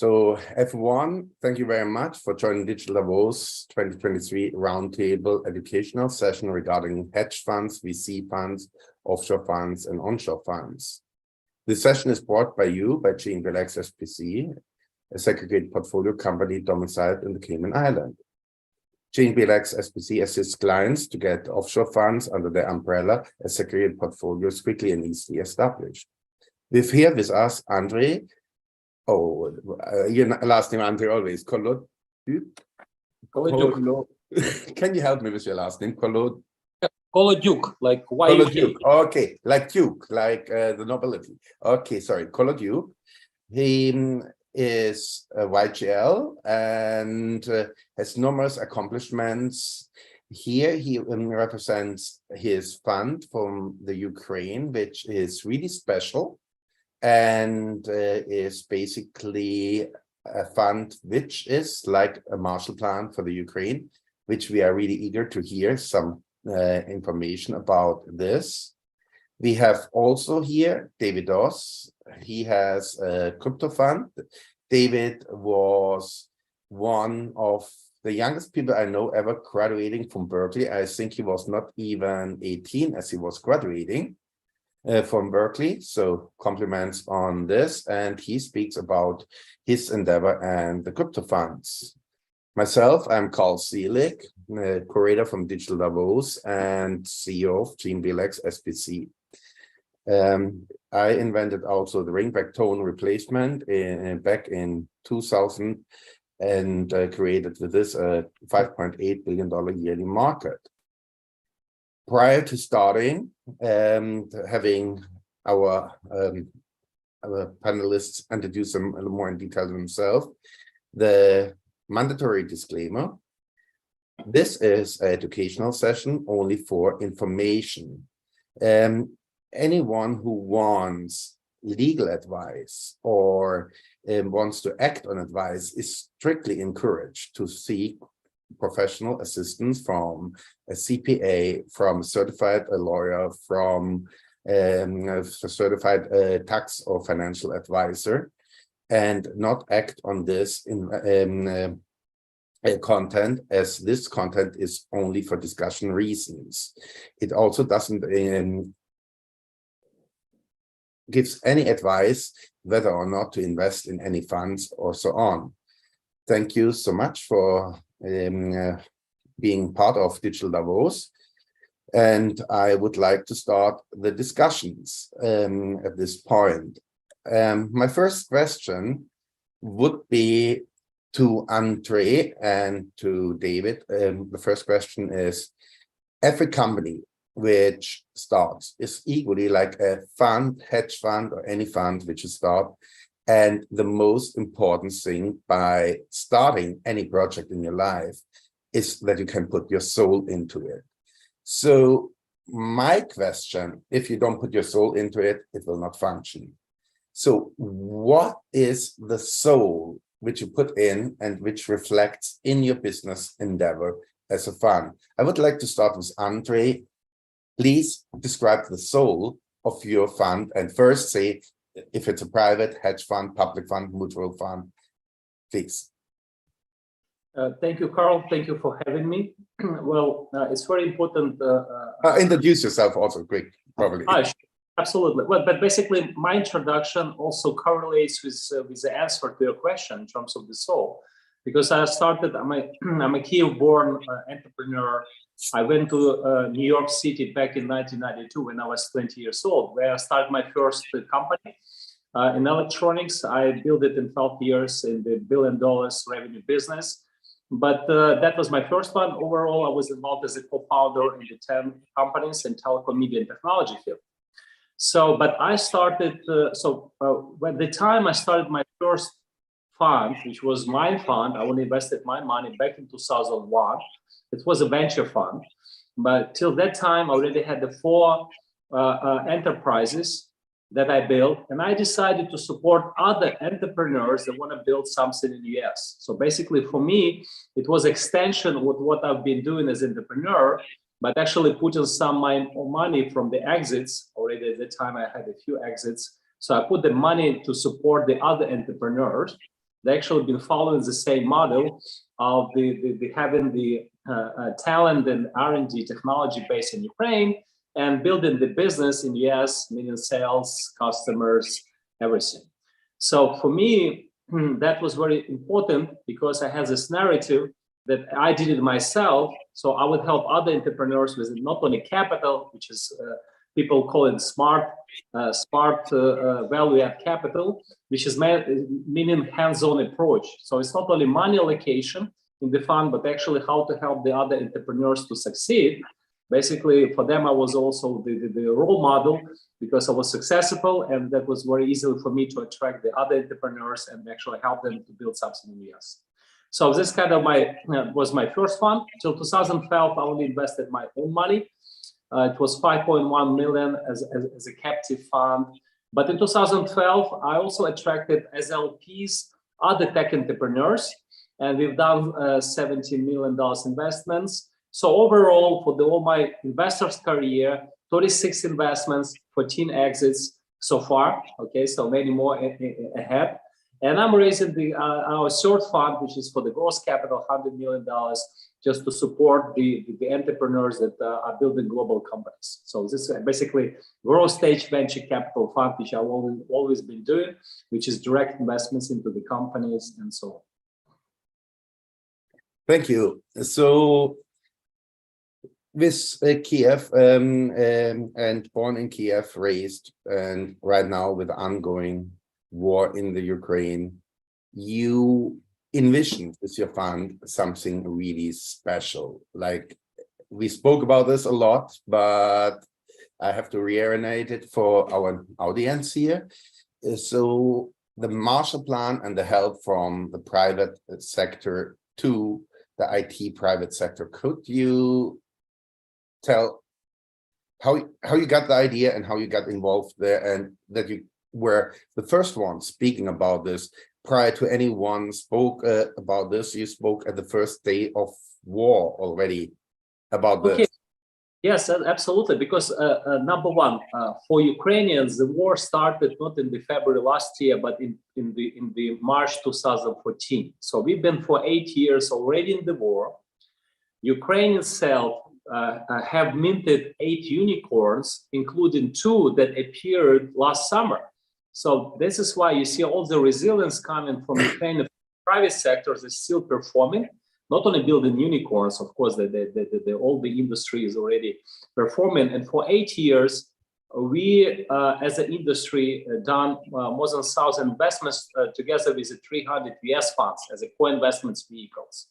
So everyone, thank you very much for joining Digital Davos 2023 Roundtable Educational Session regarding hedge funds, VC funds, offshore funds, and onshore funds. This session is brought by you by ChainBLX SPC, a segregated portfolio company domiciled in the Cayman Islands. ChainBLX SPC assists clients to get offshore funds under their umbrella as segregated portfolios quickly and easily established. We've here with us Andrey. Your last name, Andrey, always. Kolodyuk. Can you help me with your last name? Kolodyuk, like Kolodyuk. Okay, like Duke, like the nobility. Okay, sorry, Kolodyuk. He is a YGL and has numerous accomplishments. Here he represents his fund from the Ukraine, which is really special, and is basically a fund which is like a Marshall Plan for the Ukraine, which we are really eager to hear some information about this. We have also here Davos. He has a crypto fund. David was one of the youngest people I know ever graduating from Berkeley. I think he was not even 18 as he was graduating from Berkeley, so compliments on this, and he speaks about his endeavor and the crypto funds. Myself, I'm Karl Seelig, curator from Digital Davos and CEO of ChainBLX SPC. I invented also the ringback tone replacement back in 2000 and created with this a $5.8 billion yearly market. Prior to starting, having our panelists introduce them a little more in detail themselves, the mandatory disclaimer: this is an educational session only for information. Anyone who wants legal advice or wants to act on advice is strictly encouraged to seek professional assistance from a CPA, from a certified lawyer, from a certified tax or financial advisor, and not act on this in content, as this content is only for discussion reasons. It also doesn't gives any advice whether or not to invest in any funds or so on. Thank you so much for being part of Digital Davos, and I would like to start the discussions at this point. My first question would be to Andrey and to David. The first question is, every company which starts is equally like a fund, hedge fund, or any fund which is start. And the most important thing by starting any project in your life is that you can put your soul into it. So my question, if you don't put your soul into it, it will not function. So what is the soul which you put in and which reflects in your business endeavor as a fund? I would like to start with Andrey. Please describe the soul of your fund and first say if it's a private, hedge fund, public fund, mutual fund, please. Thank you, Karl. Thank you for having me. Well, it's very important. Introduce yourself also quick, probably. Sure, absolutely. Well, but basically, my introduction also correlates with the answer to your question in terms of the soul, because I started. I'm a Kiev-born entrepreneur. I went to New York City back in 1992 when I was 20 years old, where I started my first company in electronics. I built it in 12 years in the $1 billion revenue business. But that was my first one. Overall, I was involved as a co-founder in the 10 companies in telecom, media, and technology field. So, but I started, when the time I started my first fund, which was my fund, I only invested my money back in 2001. It was a venture fund, but till that time, I already had the 4 enterprises that I built, and I decided to support other entrepreneurs that want to build something in the US. So basically, for me, it was extension of what I've been doing as an entrepreneur, but actually putting some money from the exits. Already at the time, I had a few exits, so I put the money to support the other entrepreneurs. they actually been following the same model of the having the talent and R&D technology base in Ukraine and building the business in US, meaning sales, customers, everything. So for me, that was very important because I had this narrative that I did it myself. So I would help other entrepreneurs with not only capital, which is people call it smart value add capital, which is meaning hands-on approach. So it's not only money allocation in the fund, but actually how to help the other entrepreneurs to succeed. Basically, for them, I was also the role model because I was successful, and that was very easy for me to attract the other entrepreneurs and actually help them to build something in the US. So this kind of was my first fund. Till 2012, I only invested my own money. It was 5.1 million as a captive fund. But in 2012, I also attracted as LPs other tech entrepreneurs, and we've done $17 million investments. So overall, for all my investors' career, 36 investments, 14 exits so far. Okay, so many more ahead. And I'm raising our third fund, which is for the growth capital, $100 million, just to support the entrepreneurs that are building global companies. So this is basically growth stage venture capital fund, which I've always been doing, which is direct investments into the companies and so on. Thank you. So with Kiev and born in Kiev, raised, and right now with ongoing war in the Ukraine, you envisioned with your fund something really special. Like, we spoke about this a lot, but I have to reiterate it for our audience here. So the Marshall Plan and the help from the private sector to the IT private sector, could you tell how you got the idea and how you got involved there, and that you were the first one speaking about this? Prior to anyone spoke about this, you spoke at the first day of war already about this. Yes, absolutely. Because number one, for Ukrainians, the war started not in the February last year, but in the March 2014. So we've been for 8 years already in the war. Ukraine itself have minted 8 unicorns, including 2 that appeared last summer. So this is why you see all the resilience coming from Ukraine. The private sectors is still performing, not only building unicorns, of course, all the industry is already performing. And for 8 years, we, as an industry, done more than 1,000 investments together with the 300 US funds as a co-investments vehicles.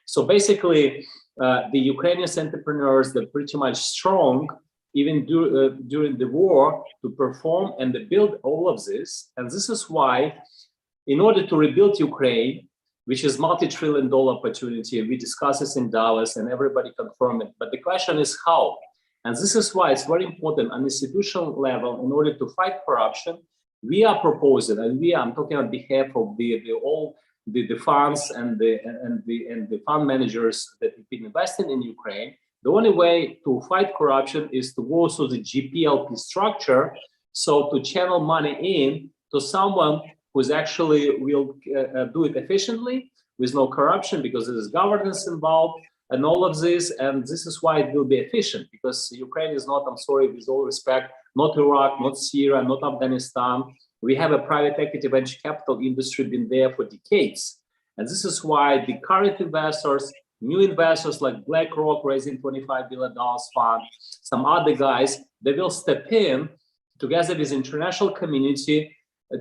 So basically, the Ukrainian entrepreneurs, they're pretty much strong, even during the war, to perform and to build all of this. And this is why, in order to rebuild Ukraine, which is multi-trillion-dollar opportunity, we discuss this in Davos and everybody confirmed it. But the question is how? And this is why it's very important on institutional level, in order to fight corruption, we are proposing, and I'm talking on behalf of the funds and the fund managers that have been investing in Ukraine. The only way to fight corruption is to go through the GPLP structure, so to channel money in to someone who's actually will do it efficiently with no corruption, because there is governance involved and all of this. And this is why it will be efficient, because Ukraine is not, I'm sorry, with all respect, not Iraq, not Syria, not Afghanistan. We have a private equity venture capital industry been there for decades. And this is why the current investors, new investors like BlackRock raising $25 billion fund, some other guys, they will step in together with the international community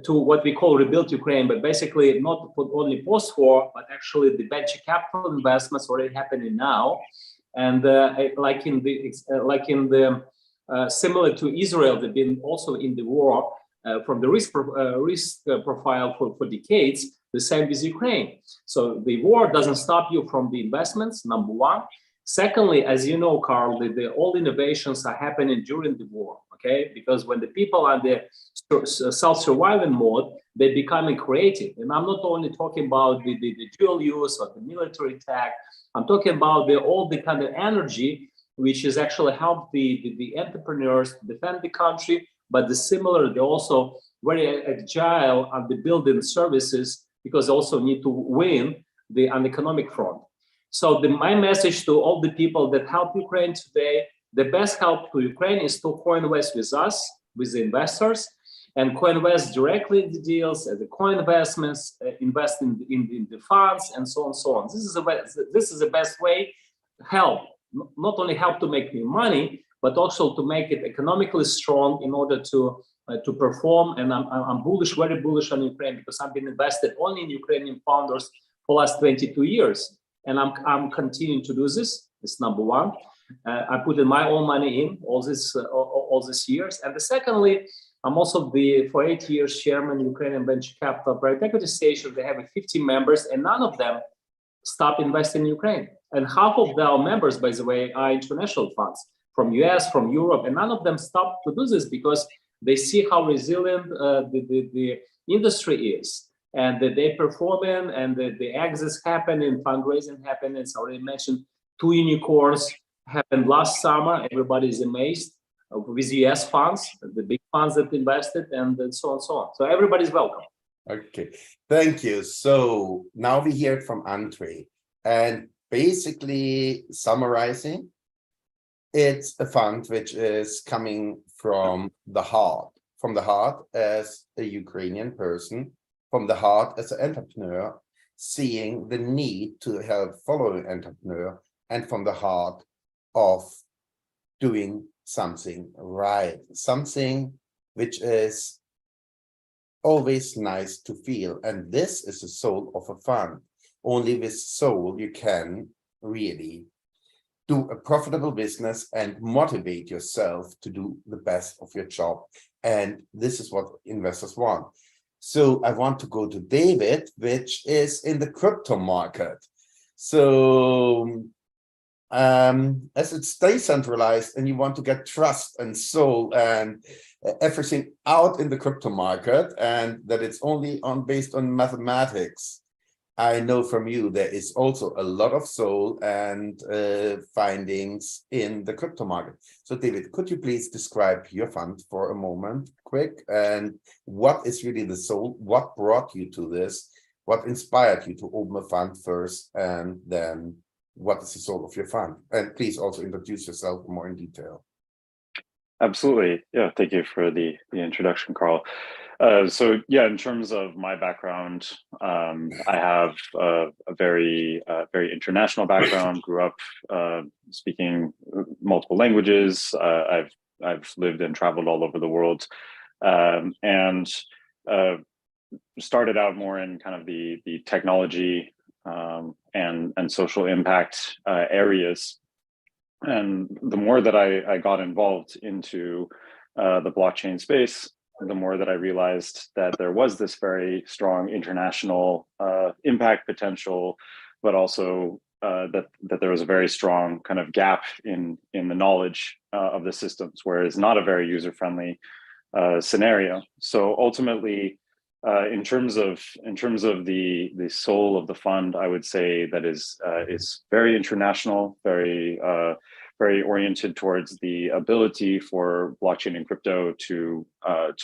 to what we call rebuild Ukraine, but basically not only post-war, but actually the venture capital investments already happening now. And similar to Israel, they've been also in the war from the risk profile for decades. The same with Ukraine. So the war doesn't stop you from the investments, number one. Secondly, as you know, Karl, all innovations are happening during the war, okay? Because when the people are in the self-survival mode, they're becoming creative. And I'm not only talking about the dual use or the military tech, I'm talking about all the kind of energy which is actually help the entrepreneurs defend the country, but they're also very agile on the building services, because they also need to win on the economic front. So my message to all the people that help Ukraine today, the best help to Ukraine is to co-invest with us, with the investors, and co-invest directly in the deals, the co-investments, invest in the funds, and so on and so on. This is the best way help, not only help to make money, but also to make it economically strong in order to perform. And I'm bullish, very bullish on Ukraine, because I've been invested only in Ukrainian founders for the last 22 years. And I'm continuing to do this. It's number one. I put in my own money in all these years. And secondly, I'm also for 8 years chairman Ukrainian Venture Capital Private Equity Station. They have 50 members, and none of them stop investing in Ukraine. And half of our members, by the way, are international funds from US, from Europe, and none of them stop to do this because they see how resilient the industry is, and that they perform in, and the exits happen, and fundraising happen. It's already mentioned 2 unicorns happened last summer. Everybody is amazed with US funds, the big funds that invested, and so on and so on. So everybody's welcome. Okay, thank you. So now we hear it from Andrey, and basically summarizing, it's a fund which is coming from the heart as a Ukrainian person, from the heart as an entrepreneur, seeing the need to help follow an entrepreneur, and from the heart of doing something right, something which is always nice to feel. And this is the soul of a fund. Only with soul you can really do a profitable business and motivate yourself to do the best of your job. And this is what investors want. So I want to go to David, which is in the crypto market. So as it's decentralized and you want to get trust and soul and everything out in the crypto market, and that it's only based on mathematics, I know from you there is also a lot of soul and findings in the crypto market. So David, could you please describe your fund for a moment, quick, and what is really the soul? What brought you to this? What inspired you to open a fund first, and then what is the soul of your fund? And please also introduce yourself more in detail. Absolutely. Yeah, thank you for the introduction, Karl. So yeah, in terms of my background, I have a very international background. Grew up speaking multiple languages. I've lived and traveled all over the world, and started out more in kind of the technology and social impact areas. And the more that I got involved into the blockchain space, the more that I realized that there was this very strong international impact potential, but also that there was a very strong kind of gap in the knowledge of the systems, where it's not a very user-friendly scenario. So ultimately, in terms of the soul of the fund, I would say that is very international, very oriented towards the ability for blockchain and crypto to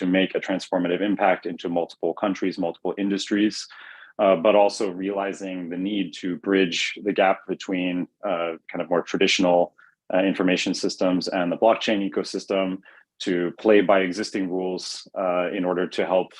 make a transformative impact into multiple countries, multiple industries, but also realizing the need to bridge the gap between kind of more traditional information systems and the blockchain ecosystem, to play by existing rules in order to help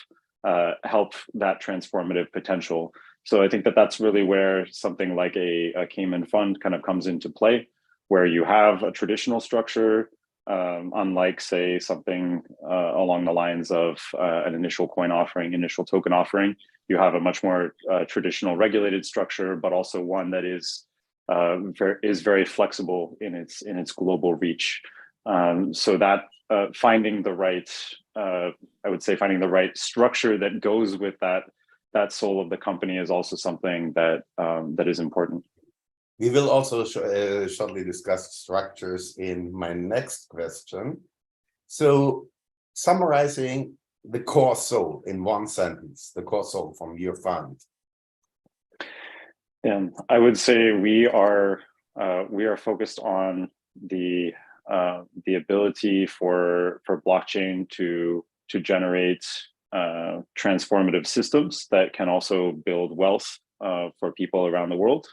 that transformative potential. So I think that that's really where something like a Cayman fund kind of comes into play, where you have a traditional structure, unlike, say, something along the lines of an initial coin offering, initial token offering. You have a much more traditional regulated structure, but also one that is very flexible in its global reach. So that finding the right, I would say, finding the right structure that goes with that soul of the company is also something that that is important. We will also shortly discuss structures in my next question. So summarizing the core soul in one sentence, the core soul from your fund. Yeah, I would say we are focused on the ability for blockchain to generate transformative systems that can also build wealth for people around the world.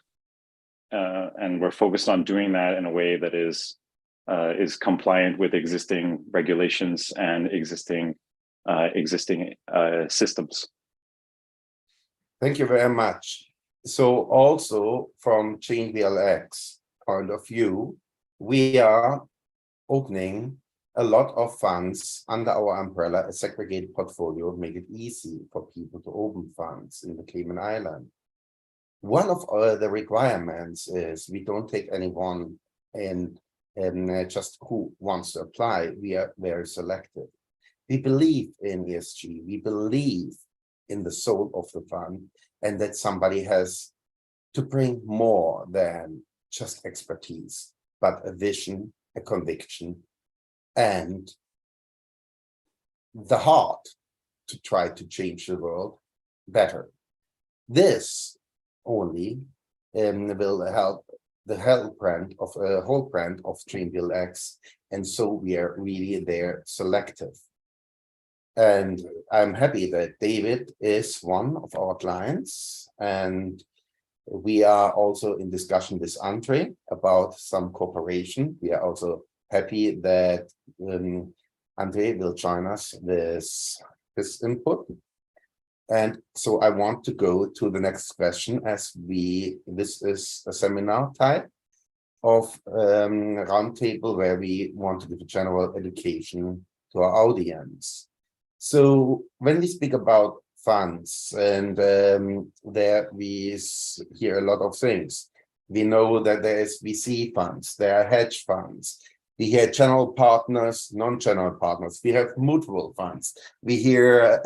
And we're focused on doing that in a way that is compliant with existing regulations and existing systems. Thank you very much. So also from ChainBLX point of view, we are opening a lot of funds under our umbrella, a segregated portfolio, make it easy for people to open funds in the Cayman Islands. One of the requirements is we don't take anyone and just who wants to apply. We are very selective. We believe in ESG. We believe in the soul of the fund, and that somebody has to bring more than just expertise, but a vision, a conviction, and the heart to try to change the world better. This only will help the whole brand of ChainBLX, and so we are really there selective. And I'm happy that David is one of our clients, and we are also in discussion with Andrey about some cooperation. We are also happy that Andrey will join us with his input. And so I want to go to the next question, as this is a seminar type of roundtable where we want to give a general education to our audience. So when we speak about funds, and there we hear a lot of things. We know that there is VC funds, there are hedge funds. We hear general partners, non-general partners. We have mutual funds. We hear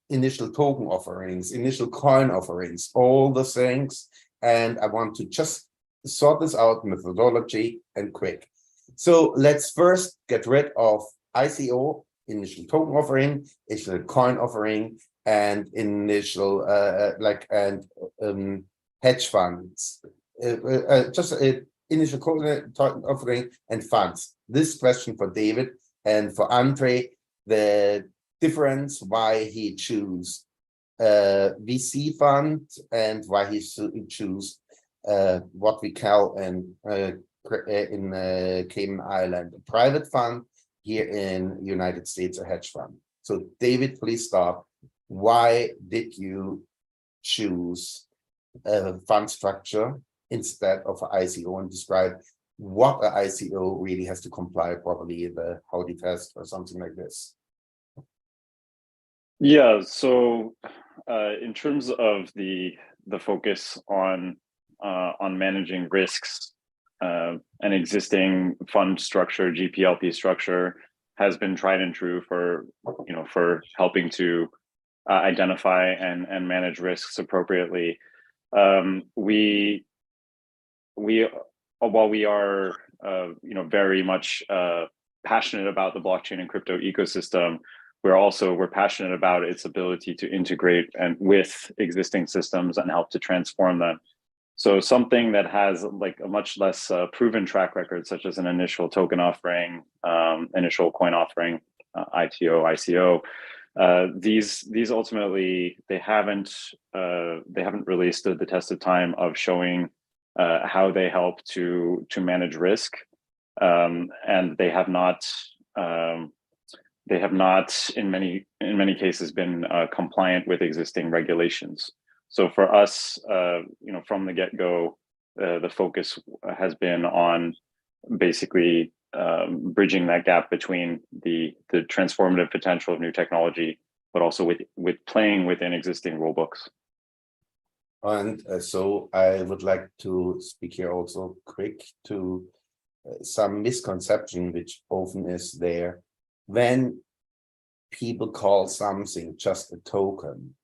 initial token offerings, initial coin offerings, all the things. And I want to just sort this out, methodology and quick. So let's first get rid of ICO, initial token offering, initial coin offering, and initial hedge funds. Initial coin offering and funds. This question for David and for Andrey, the difference why he choose VC fund and why he choose what we call in Cayman Island a private fund, here in United States a hedge fund. So David, please start. Why did you choose a fund structure instead of an ICO, and describe what an ICO really has to comply properly in the Howdy test or something like this? Yeah, so in terms of the focus on managing risks, an existing fund structure, GPLP structure, has been tried and true for helping to identify and manage risks appropriately. While we are very much passionate about the blockchain and crypto ecosystem, we're passionate about its ability to integrate and with existing systems and help to transform them. So something that has like a much less proven track record, such as an initial token offering, initial coin offering, ITO, ICO, these ultimately they haven't really stood the test of time of showing how they help to manage risk, and they have not in many cases been compliant with existing regulations. So for us, from the get-go, the focus has been on basically bridging that gap between the transformative potential of new technology, but also with playing within existing rule books. And so I would like to speak here also quick to some misconception which often is there. When people call something just a token,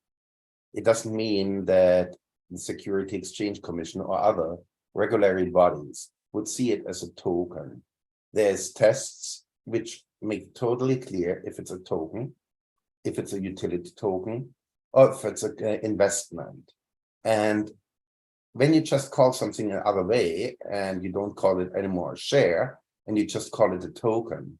it doesn't mean that the Security Exchange Commission or other regulatory bodies would see it as a token. There's tests which make totally clear if it's a token, if it's a utility token, or if it's an investment. And when you just call something another way and you don't call it anymore a share and you just call it a token,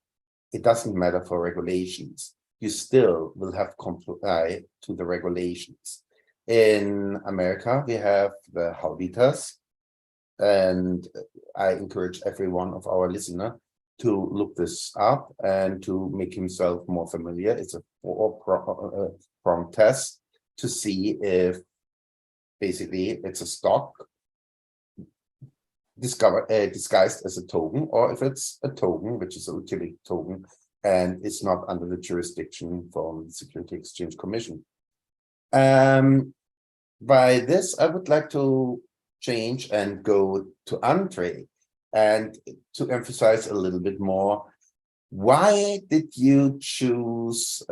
it doesn't matter for regulations. you still will have to comply to the regulations. In America, we have the Auditors, and I encourage every one of our listeners to look this up and to make himself more familiar. It's a four-pronged test to see if basically it's a stock disguised as a token, or if it's a token, which is a utility token, and it's not under the jurisdiction from the Security Exchange Commission. By this, I would like to change and go to Andrey and to emphasize a little bit more. Why did you choose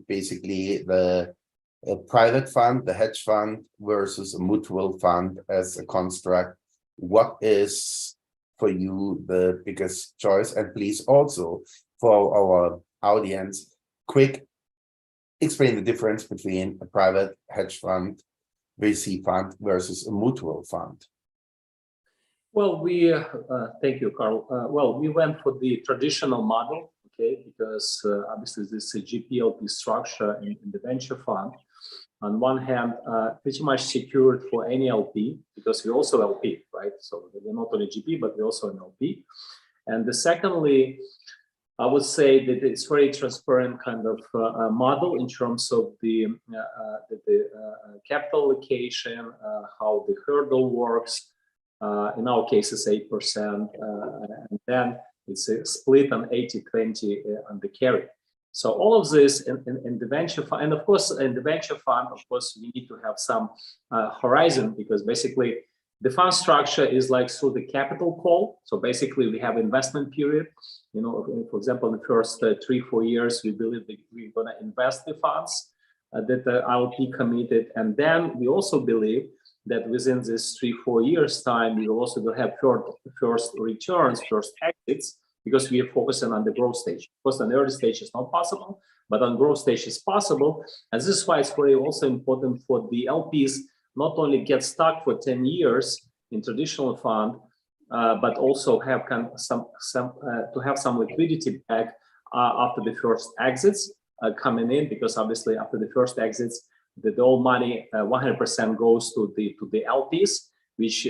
basically the private fund, the hedge fund, versus a mutual fund as a construct? What is for you the biggest choice? And please also, for our audience, quick explain the difference between a private hedge fund, VC fund versus a mutual fund. Well, thank you, Karl. Well, we went for the traditional model, okay, because obviously this is a GP-LP structure in the venture fund. On one hand, pretty much secured for any LP, because we're also LP, right? So we're not only GP, but we're also an LP. And secondly, I would say that it's very transparent kind of model in terms of the capital allocation, how the hurdle works. In our case, it's 8%, and then it's a split on 80-20 on the carry. So all of this in the venture fund, and of course, in the venture fund, of course, we need to have some horizon, because basically the fund structure is like through the capital call. So basically we have investment period. You know, for example, in the first 3-4 years, we believe that we're going to invest the funds that the LP committed. And then we also believe that within this 3-4 years time, we will also have first returns, first exits, because we are focusing on the growth stage. Of course, on the early stage is not possible, but on growth stage is possible. And this is why it's very also important for the LPs not only get stuck for 10 years in traditional fund, but also have to have some liquidity back after the first exits coming in, because obviously after the first exits, the whole money 100% goes to the LPs, which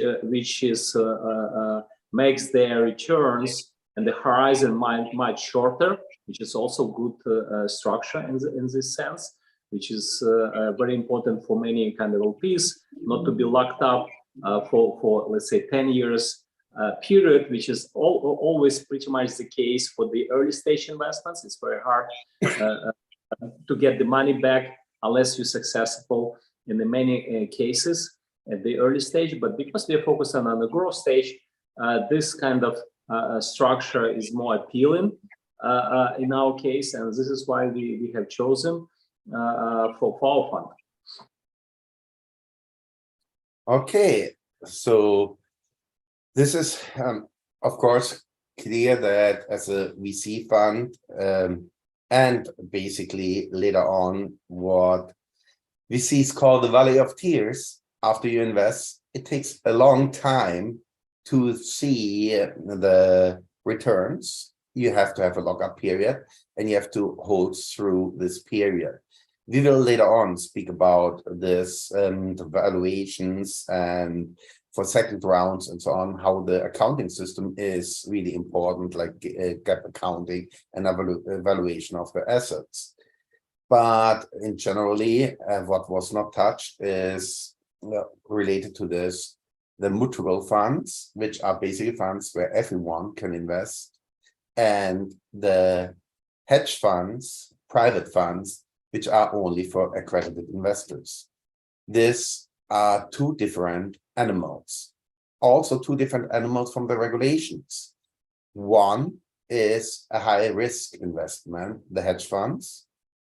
makes their returns and the horizon much shorter, which is also good structure in this sense, which is very important for many kind of LPs not to be locked up for let's say 10 years period, which is always pretty much the case for the early stage investments. It's very hard to get the money back unless you're successful in the many cases at the early stage. But because we are focusing on the growth stage, this kind of structure is more appealing in our case, and this is why we have chosen for our fund. Okay, so this is of course clear that as a VC fund, and basically later on what VCs call the Valley of Tears, after you invest, it takes a long time to see the returns. You have to have a lockup period, and you have to hold through this period. We will later on speak about this, the valuations, and for second rounds and so on, how the accounting system is really important, like GAAP accounting and evaluation of the assets. But in generally, what was not touched is related to this, the mutual funds, which are basically funds where everyone can invest, and the hedge funds, private funds, which are only for accredited investors. These are two different animals. Also two different animals from the regulations. One is a high risk investment, the hedge funds.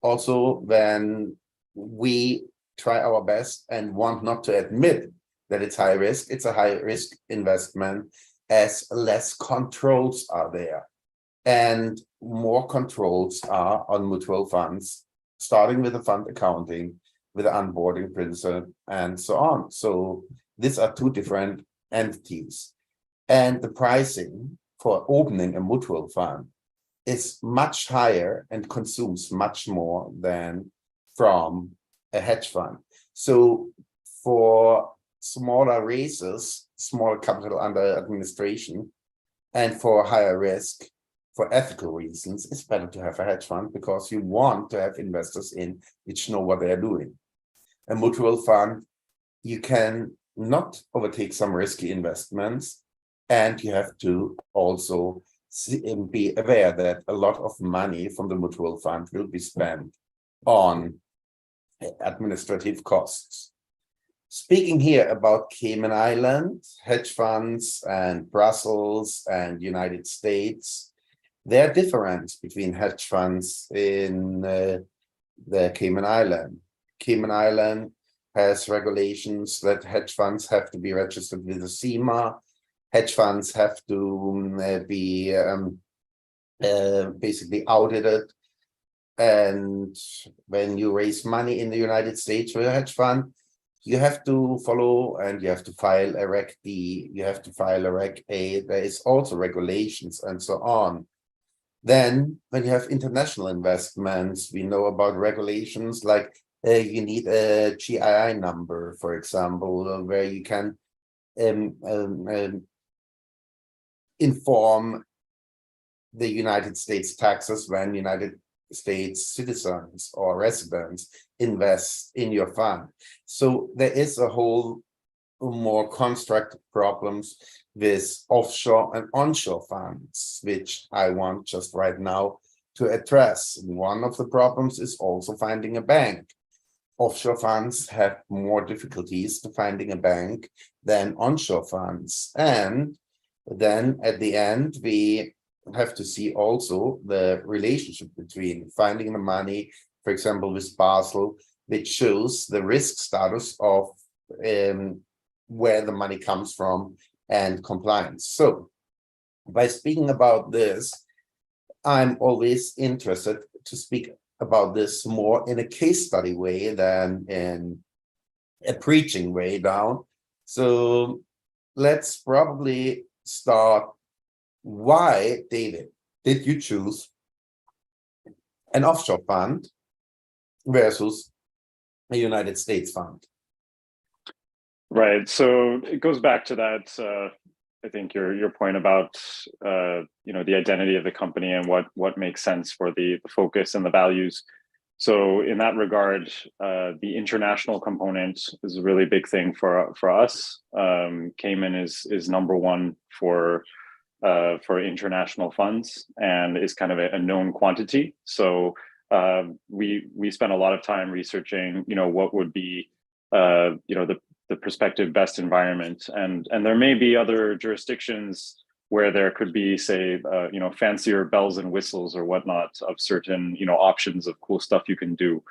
Also, when we try our best and want not to admit that it's high risk, it's a high risk investment, as less controls are there. And more controls are on mutual funds, starting with the fund accounting, with the onboarding principle, and so on. So these are two different entities. And the pricing for opening a mutual fund is much higher and consumes much more than from a hedge fund. So for smaller raises, smaller capital under administration, and for higher risk, for ethical reasons, it's better to have a hedge fund because you want to have investors in which know what they are doing. A mutual fund, you can not overtake some risky investments, and you have to also be aware that a lot of money from the mutual fund will be spent on administrative costs. Speaking here about Cayman Islands, hedge funds, and Brussels and United States, there are differences between hedge funds in the Cayman Island. Cayman Island has regulations that hedge funds have to be registered with the SEMA. Hedge funds have to be basically audited. And when you raise money in the United States with a hedge fund, you have to follow and you have to file a Reg D, you have to file a Reg A. There is also regulations and so on. Then when you have international investments, we know about regulations like you need a GII number, for example, where you can inform the United States taxes when United States citizens or residents invest in your fund. So there is a whole more constructive problems with offshore and onshore funds, which I want just right now to address. One of the problems is also finding a bank. Offshore funds have more difficulties to finding a bank than onshore funds. And then at the end, we have to see also the relationship between finding the money, for example, with Basel, which shows the risk status of where the money comes from and compliance. So by speaking about this, I'm always interested to speak about this more in a case study way than in a preaching way down. So let's probably start. Why, David, did you choose an offshore fund versus a United States fund? Right. So it goes back to that. I think your point about the identity of the company and what makes sense for the focus and the values. So in that regard, the international component is a really big thing for us. Cayman is number one for international funds and is kind of a known quantity. So we spent a lot of time researching, what would be, the prospective best environment, and there may be other jurisdictions where there could be, say, fancier bells and whistles or whatnot of certain, options of cool stuff you can do.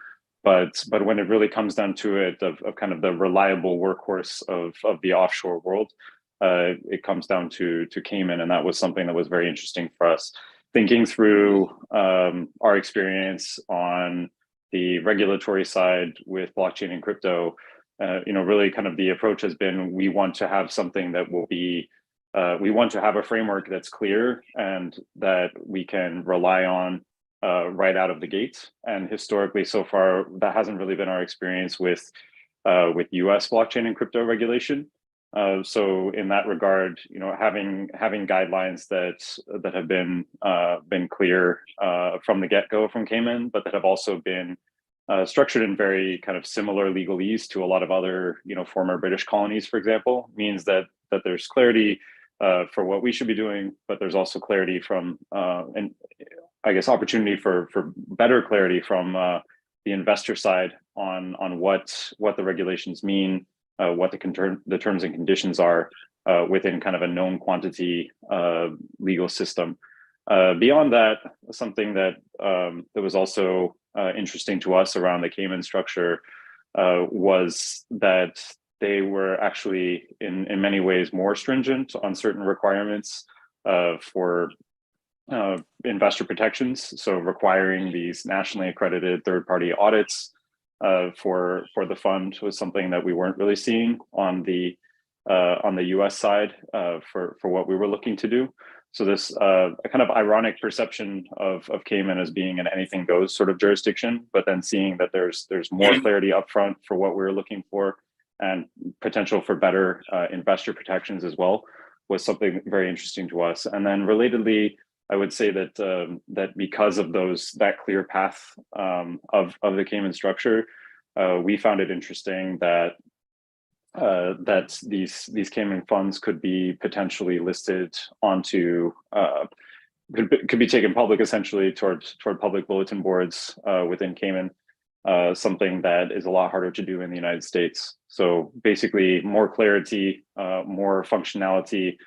But when it really comes down to it, of kind of the reliable workhorse of the offshore world, it comes down to Cayman, and that was something that was very interesting for us. Thinking through our experience on the regulatory side with blockchain and crypto, really kind of the approach has been, we want to have something that will be, we want to have a framework that's clear and that we can rely on right out of the gate. And historically, so far, that hasn't really been our experience with US blockchain and crypto regulation. So in that regard, having guidelines that have been clear from the get-go from Cayman, but that have also been structured in very kind of similar legalese to a lot of other, former British colonies, for example, means that there's clarity for what we should be doing, but there's also clarity from, and I guess opportunity for better clarity from the investor side on what the regulations mean, what the terms and conditions are within kind of a known quantity legal system. Beyond that, something that was also interesting to us around the Cayman structure was that they were actually in many ways more stringent on certain requirements for investor protections. So requiring these nationally accredited third-party audits for the fund was something that we weren't really seeing on the US side for what we were looking to do. So this a kind of ironic perception of Cayman as being an anything goes sort of jurisdiction, but then seeing that there's more clarity upfront for what we're looking for and potential for better investor protections as well was something very interesting to us. And then relatedly, I would say that that because of that clear path of the Cayman structure, we found it interesting that that these Cayman funds could be potentially listed onto could be taken public essentially toward public bulletin boards within Cayman, something that is a lot harder to do in the United States. So basically more clarity, more functionality,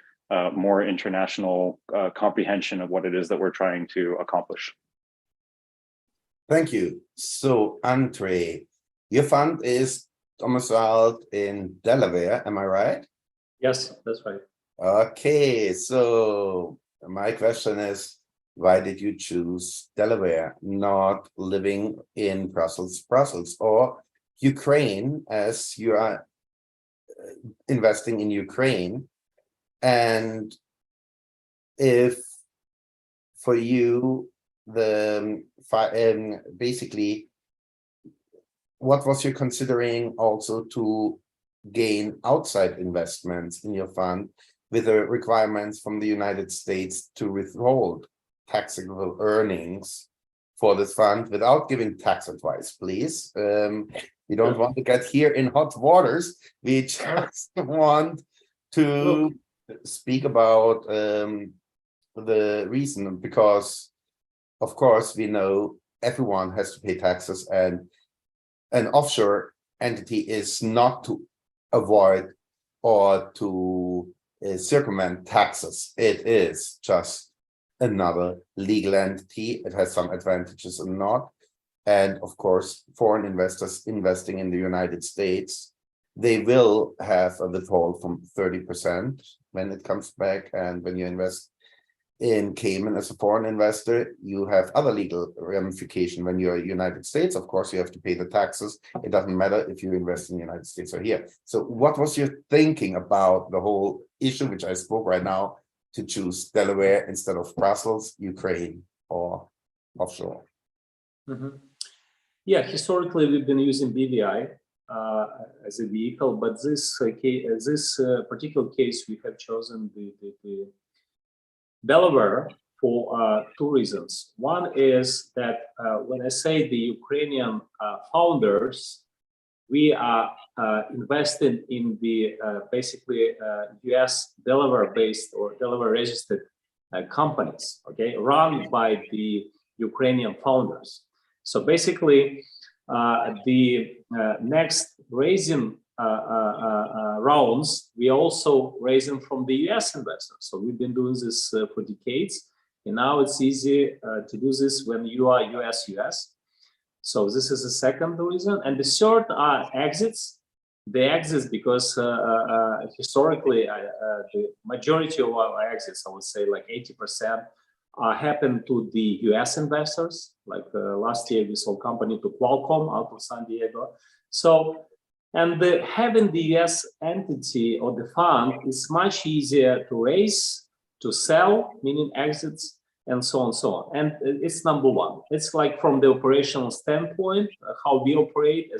more international comprehension of what it is that we're trying to accomplish. Thank you. So Andrey, your fund is domiciled in Delaware, am I right? Yes, that's right. Okay, so my question is, why did you choose Delaware, not living in Brussels, or Ukraine, as you are investing in Ukraine? And if for you, basically, what was you considering also to gain outside investments in your fund with the requirements from the United States to withhold taxable earnings for this fund without giving tax advice, please? We don't want to get here in hot waters. We just want to speak about the reason, because of course we know everyone has to pay taxes, and an offshore entity is not to avoid or to circumvent taxes. It is just another legal entity. It has some advantages and not. And of course, foreign investors investing in the United States, they will have a withhold from 30% when it comes back. And when you invest in Cayman as a foreign investor, you have other legal ramification. When you're United States, of course, you have to pay the taxes. It doesn't matter if you invest in the United States or here. So what was your thinking about the whole issue, which I spoke right now, to choose Delaware instead of Brussels, Ukraine, or offshore? Mm-hmm. Yeah, historically, we've been using BVI as a vehicle, but this particular case, we have chosen the Delaware for two reasons. One is that when I say the Ukrainian founders, we are invested in the basically US Delaware-based or Delaware-registered companies, okay, run by the Ukrainian founders. So basically, the next raising rounds, we also raising from the US investors. So we've been doing this for decades, and now it's easy to do this when you are US. So this is the second reason. And the third are exits. The exits because historically, the majority of our exits, I would say like 80%, happen to the US investors. Like last year, we sold company to Qualcomm out of San Diego. So, and having the US entity or the fund is much easier to raise, to sell, meaning exits, and so on and so on. And it's number one. It's like from the operational standpoint, how we operate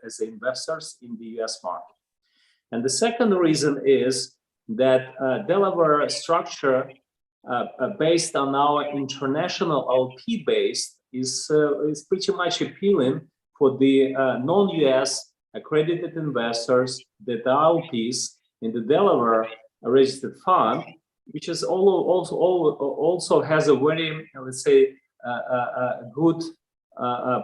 as investors in the US market. And the second reason is that Delaware structure based on our international LP base is pretty much appealing for the non-US accredited investors that are LPs in the Delaware registered fund, which is also has a very, let's say, good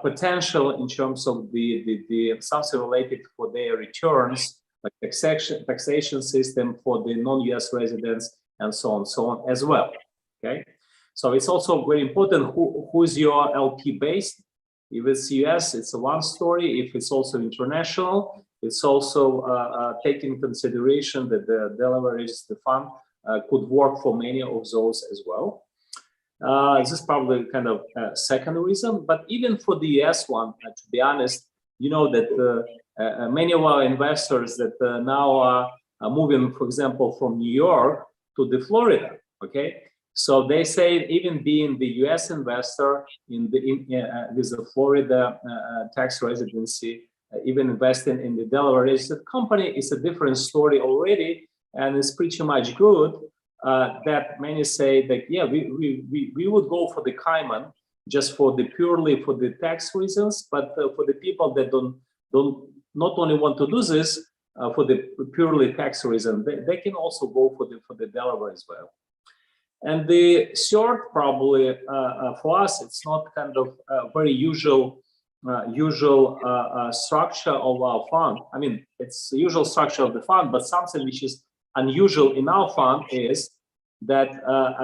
potential in terms of the something related for their returns, like taxation system for the non-US residents, and so on as well. Okay, so it's also very important who is your LP based. If it's US, it's a one story. If it's also international, it's also taking consideration that the Delaware registered fund could work for many of those as well. This is probably kind of a second reason, but even for the US one, to be honest, you know that many of our investors that now are moving, for example, from New York to the Florida. Okay, so they say even being the U.S. investor with the Florida tax residency, even investing in the Delaware registered company is a different story already, and it's pretty much good. That many say that yeah, we would go for the Cayman just for the purely for the tax reasons, but for the people that don't not only want to do this for the purely tax reason, they can also go for the Delaware as well. And the third, probably for us, it's not kind of very usual structure of our fund. I mean, it's the usual structure of the fund, but something which is unusual in our fund is that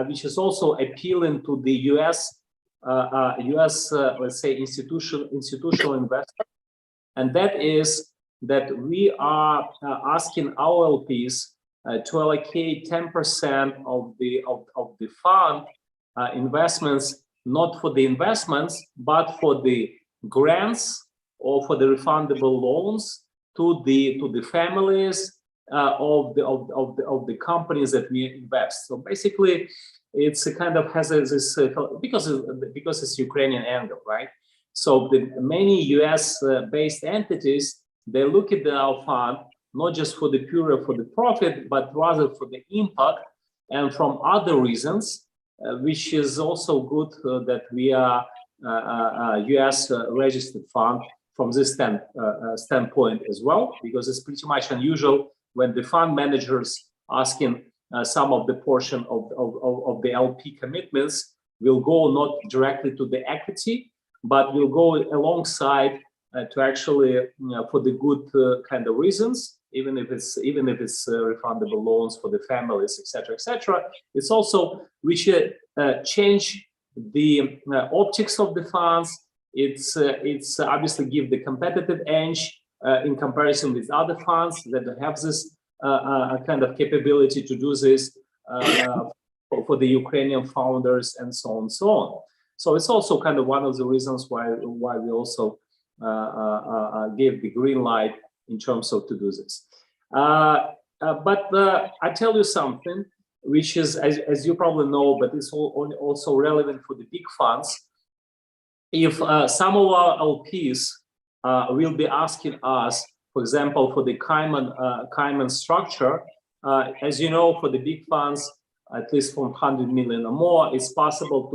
which is also appealing to the U.S. Let's say institutional investor, and that is that we are asking our LPs to allocate 10% of the fund investments, not for the investments, but for the grants or for the refundable loans to the families of the companies that we invest. So basically, it's a kind of has this because it's Ukrainian angle, right? So the many US based entities, they look at our fund not just for the pure for the profit, but rather for the impact and from other reasons, which is also good that we are US registered fund from this standpoint as well, because it's pretty much unusual when the fund managers asking some of the portion of the LP commitments will go not directly to the equity, but will go alongside to actually for the good kind of reasons, even if it's refundable loans for the families, etc. It's also which change the optics of the funds. It's obviously give the competitive edge in comparison with other funds that have this kind of capability to do this for the Ukrainian founders and so on and so on. So it's also kind of one of the reasons why we also gave the green light in terms of to do this. But I tell you something, which is, as you probably know, but it's also relevant for the big funds. If some of our LPs will be asking us, for example, for the Cayman structure, as you know, for the big funds, at least from 100 million or more, it's possible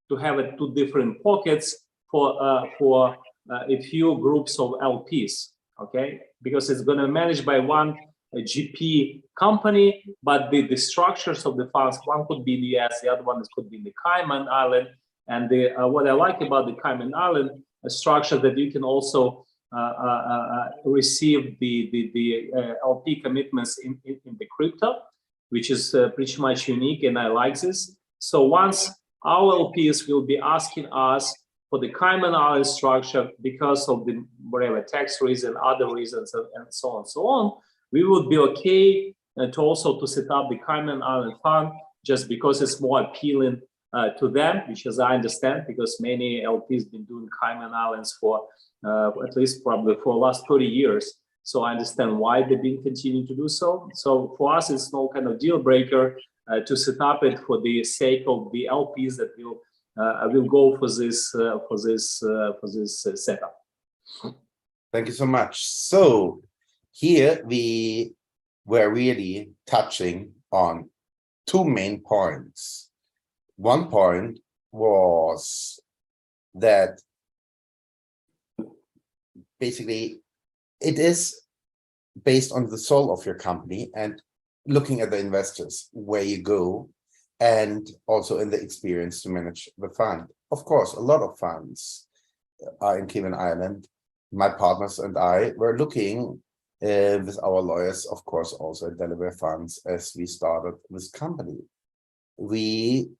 to have it two different pockets for a few groups of LPs, okay? Because it's going to be managed by one GP company, but the structures of the funds, one could be in the US, the other one could be in the Cayman Island. And what I like about the Cayman Island structure that you can also receive the LP commitments in the crypto, which is pretty much unique, and I like this. So once our LPs will be asking us for the Cayman Island structure because of the whatever tax reason, other reasons, and so on, we would be okay to also to set up the Cayman Island fund just because it's more appealing to them, which as I understand, because many LPs been doing Cayman Islands for at least probably for the last 30 years. So I understand why they've been continuing to do so. So for us, it's no kind of deal breaker to set up it for the sake of the LPs that will go for this setup. Thank you so much. So here we were really touching on two main points. One point was that basically it is based on the soul of your company and looking at the investors, where you go, and also in the experience to manage the fund. Of course, a lot of funds are in Cayman Island. My partners and I were looking with our lawyers, of course, also at Delaware funds as we started this company. We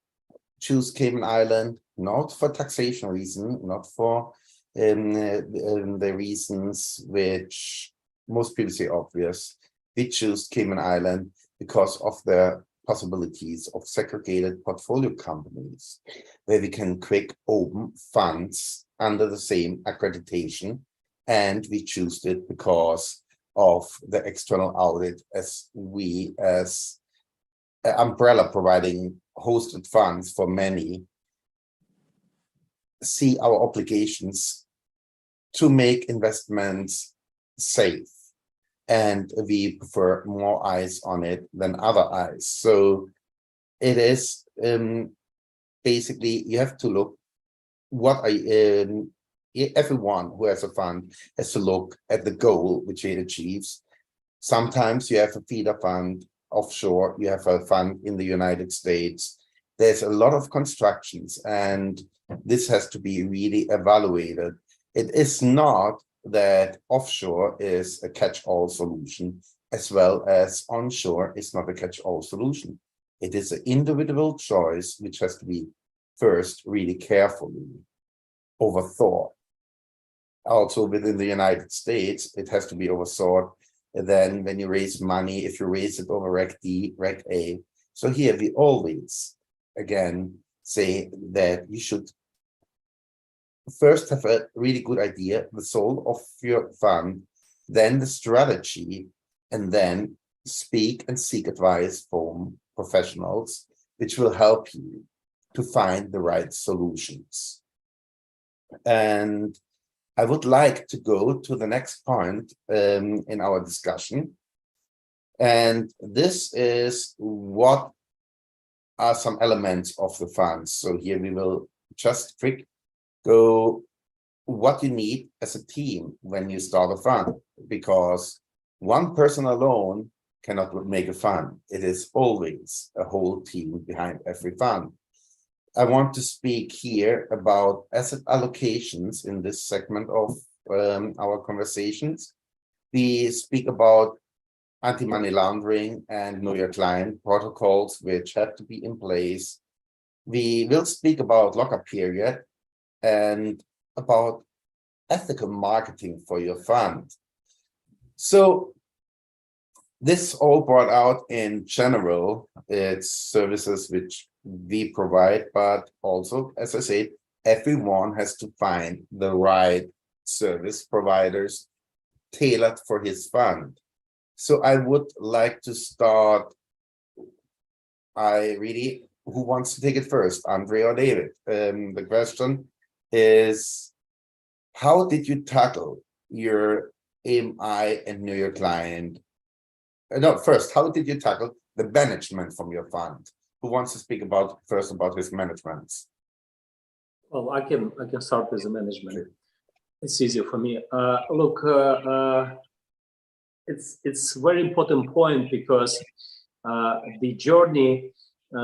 choose Cayman Island not for taxation reason, not for the reasons which most people say obvious. We choose Cayman Island because of the possibilities of segregated portfolio companies where we can quick open funds under the same accreditation, and we choose it because of the external audit, as we as umbrella providing hosted funds for many, see our obligations to make investments safe. And we prefer more eyes on it than other eyes. So it is basically, you have to look what everyone who has a fund has to look at the goal which it achieves. Sometimes you have a feeder fund offshore, you have a fund in the United States. There's a lot of constructions, and this has to be really evaluated. It is not that offshore is a catch-all solution, as well as onshore is not a catch-all solution. It is an individual choice which has to be first really carefully overthought. Also within the United States, it has to be overthought. Then when you raise money, if you raise it over Reg D, Reg A. So here we always, again, say that you should first have a really good idea, the soul of your fund, then the strategy, and then speak and seek advice from professionals, which will help you to find the right solutions. And I would like to go to the next point in our discussion. And this is what are some elements of the funds. So here we will just go what you need as a team when you start a fund, because one person alone cannot make a fund. It is always a whole team behind every fund. I want to speak here about asset allocations in this segment of our conversations. We speak about anti-money laundering and know your client protocols, which have to be in place. We will speak about lockup period and about ethical marketing for your fund. So this all brought out in general, it's services which we provide, but also, as I said, everyone has to find the right service providers tailored for his fund. So I would like to start, who wants to take it first, Andrey or David? The question is, how did you tackle your AMI and know your client? No, first, how did you tackle the management from your fund? Who wants to speak first about his management? Well, I can start with the management. Sure. It's easier for me. Look, it's very important point, because the journey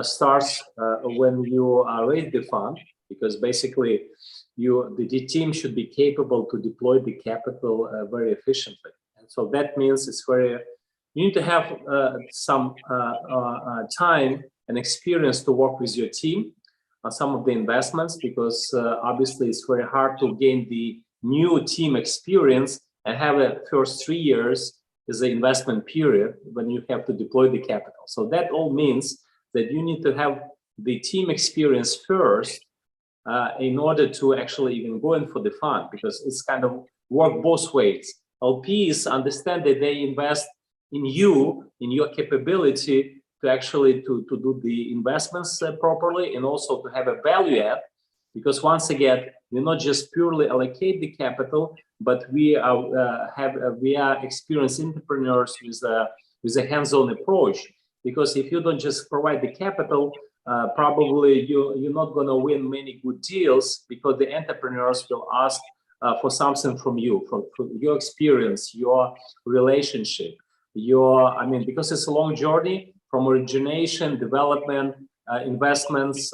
starts when you raise the fund, because basically the team should be capable to deploy the capital very efficiently. And so that means you need to have some time and experience to work with your team on some of the investments, because obviously it's very hard to gain the new team experience and have a first 3 years as an investment period when you have to deploy the capital. So that all means that you need to have the team experience first in order to actually even go in for the fund, because it's kind of work both ways. LPs understand that they invest in you, in your capability to actually to do the investments properly, and also to have a value add, because once again, we not just purely allocate the capital, but we are experienced entrepreneurs with a hands-on approach. Because if you don't just provide the capital, probably you're not going to win many good deals, because the entrepreneurs will ask for something from you, from your experience, your relationship, because it's a long journey from origination, development, investments,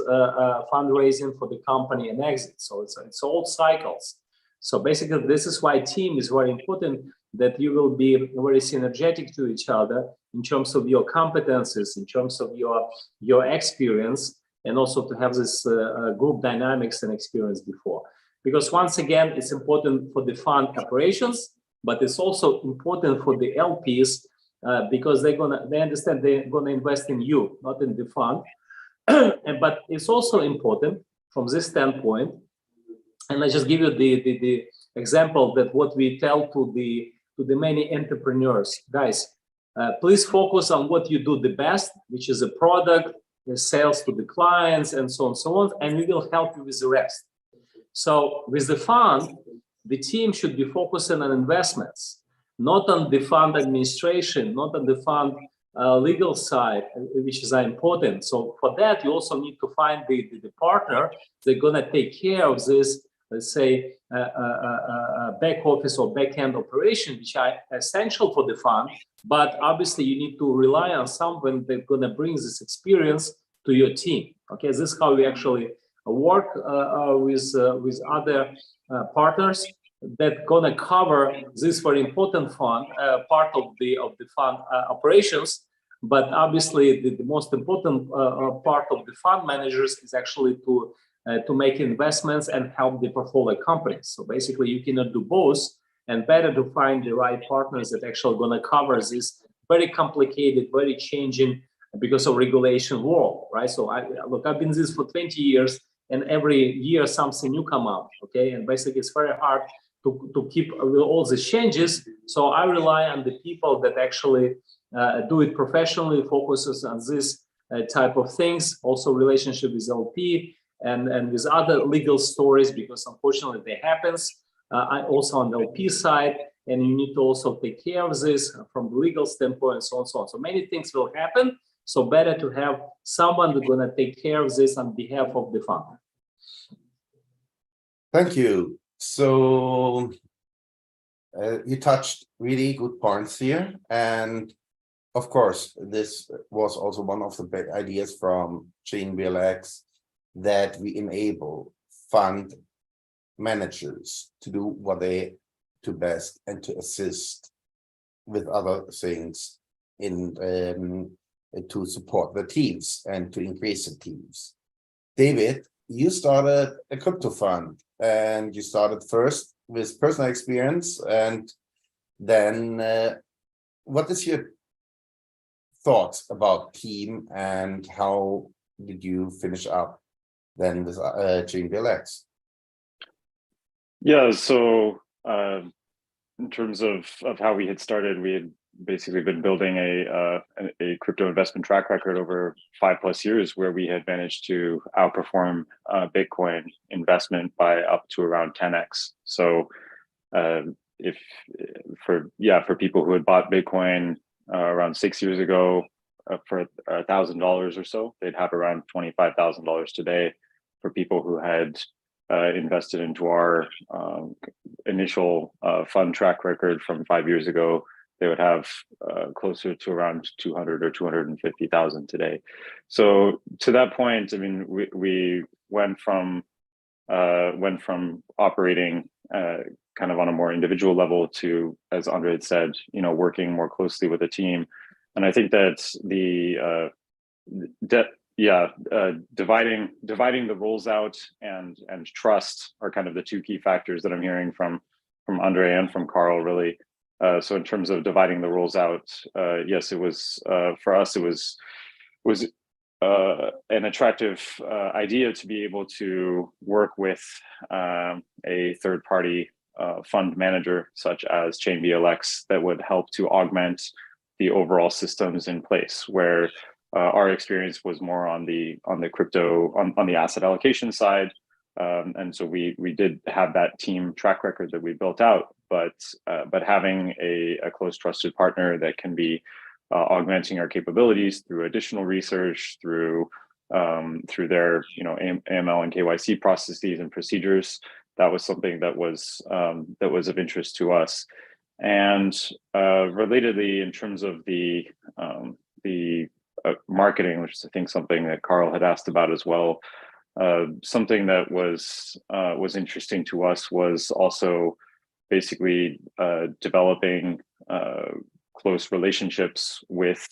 fundraising for the company, and exit. So it's all cycles. So basically, this is why team is very important, that you will be very synergetic to each other in terms of your competencies, in terms of your experience, and also to have this group dynamics and experience before. Because once again, it's important for the fund operations, but it's also important for the LPs, because they understand they're gonna invest in you, not in the fund. But it's also important from this standpoint. And I just give you the example that what we tell to the many entrepreneurs, guys, please focus on what you do the best, which is a product, the sales to the clients, and so on, and we will help you with the rest. So with the fund, the team should be focusing on investments, not on the fund administration, not on the fund legal side, which is important. So for that, you also need to find the partner that's going to take care of this, let's say, back office or back end operation, which are essential for the fund. But obviously, you need to rely on someone that's going to bring this experience to your team. Okay, this is how we actually work with other partners that gonna cover this very important fund part of the fund operations. But obviously, the most important part of the fund managers is actually to make investments and help the portfolio companies. So basically, you cannot do both, and better to find the right partners that actually gonna cover this very complicated, very changing because of regulation world, right? So I've been in this for 20 years, and every year something new come out, okay? And basically, it's very hard to keep all these changes. So I rely on the people that actually do it professionally, focuses on this type of things, also relationship with LP and with other legal stories, because unfortunately they happens. I also on the LP side, and you need to also take care of this from the legal standpoint and so on and so on. So many things will happen. So better to have someone who's gonna take care of this on behalf of the fund. Thank you. So you touched really good points here. And of course, this was also one of the big ideas from ChainBLX, that we enable fund managers to do what they do best and to assist with other things in to support the teams and to increase the teams. David, you started a crypto fund, and you started first with personal experience, and then what is your thoughts about team, and how did you finish up then with ChainBLX? Yeah, so in terms of how we had started, we had basically been building a crypto investment track record over 5+ years, where we had managed to outperform Bitcoin investment by up to around 10x. So for people who had bought Bitcoin around 6 years ago for $1,000 or so, they'd have around $25,000 today. For people who had invested into our initial fund track record from 5 years ago, they would have closer to around 200 or 250,000 today. So to that point, I mean, we went from operating kind of on a more individual level to, as Andrey had said, working more closely with a team. And I think that dividing the roles out and trust are kind of the two key factors that I'm hearing from Andrey and from Karl, really. So in terms of dividing the roles out, yes, it was for us. It was an attractive idea to be able to work with a third-party fund manager such as ChainBLX that would help to augment the overall systems in place, where our experience was more on the crypto, on the asset allocation side. And so we did have that team track record that we built out, but having a close trusted partner that can be augmenting our capabilities through additional research, through their AML and KYC processes and procedures, that was something that was of interest to us. And relatedly, in terms of the marketing, which is I think something that Karl had asked about as well. Something that was interesting to us was also basically developing close relationships with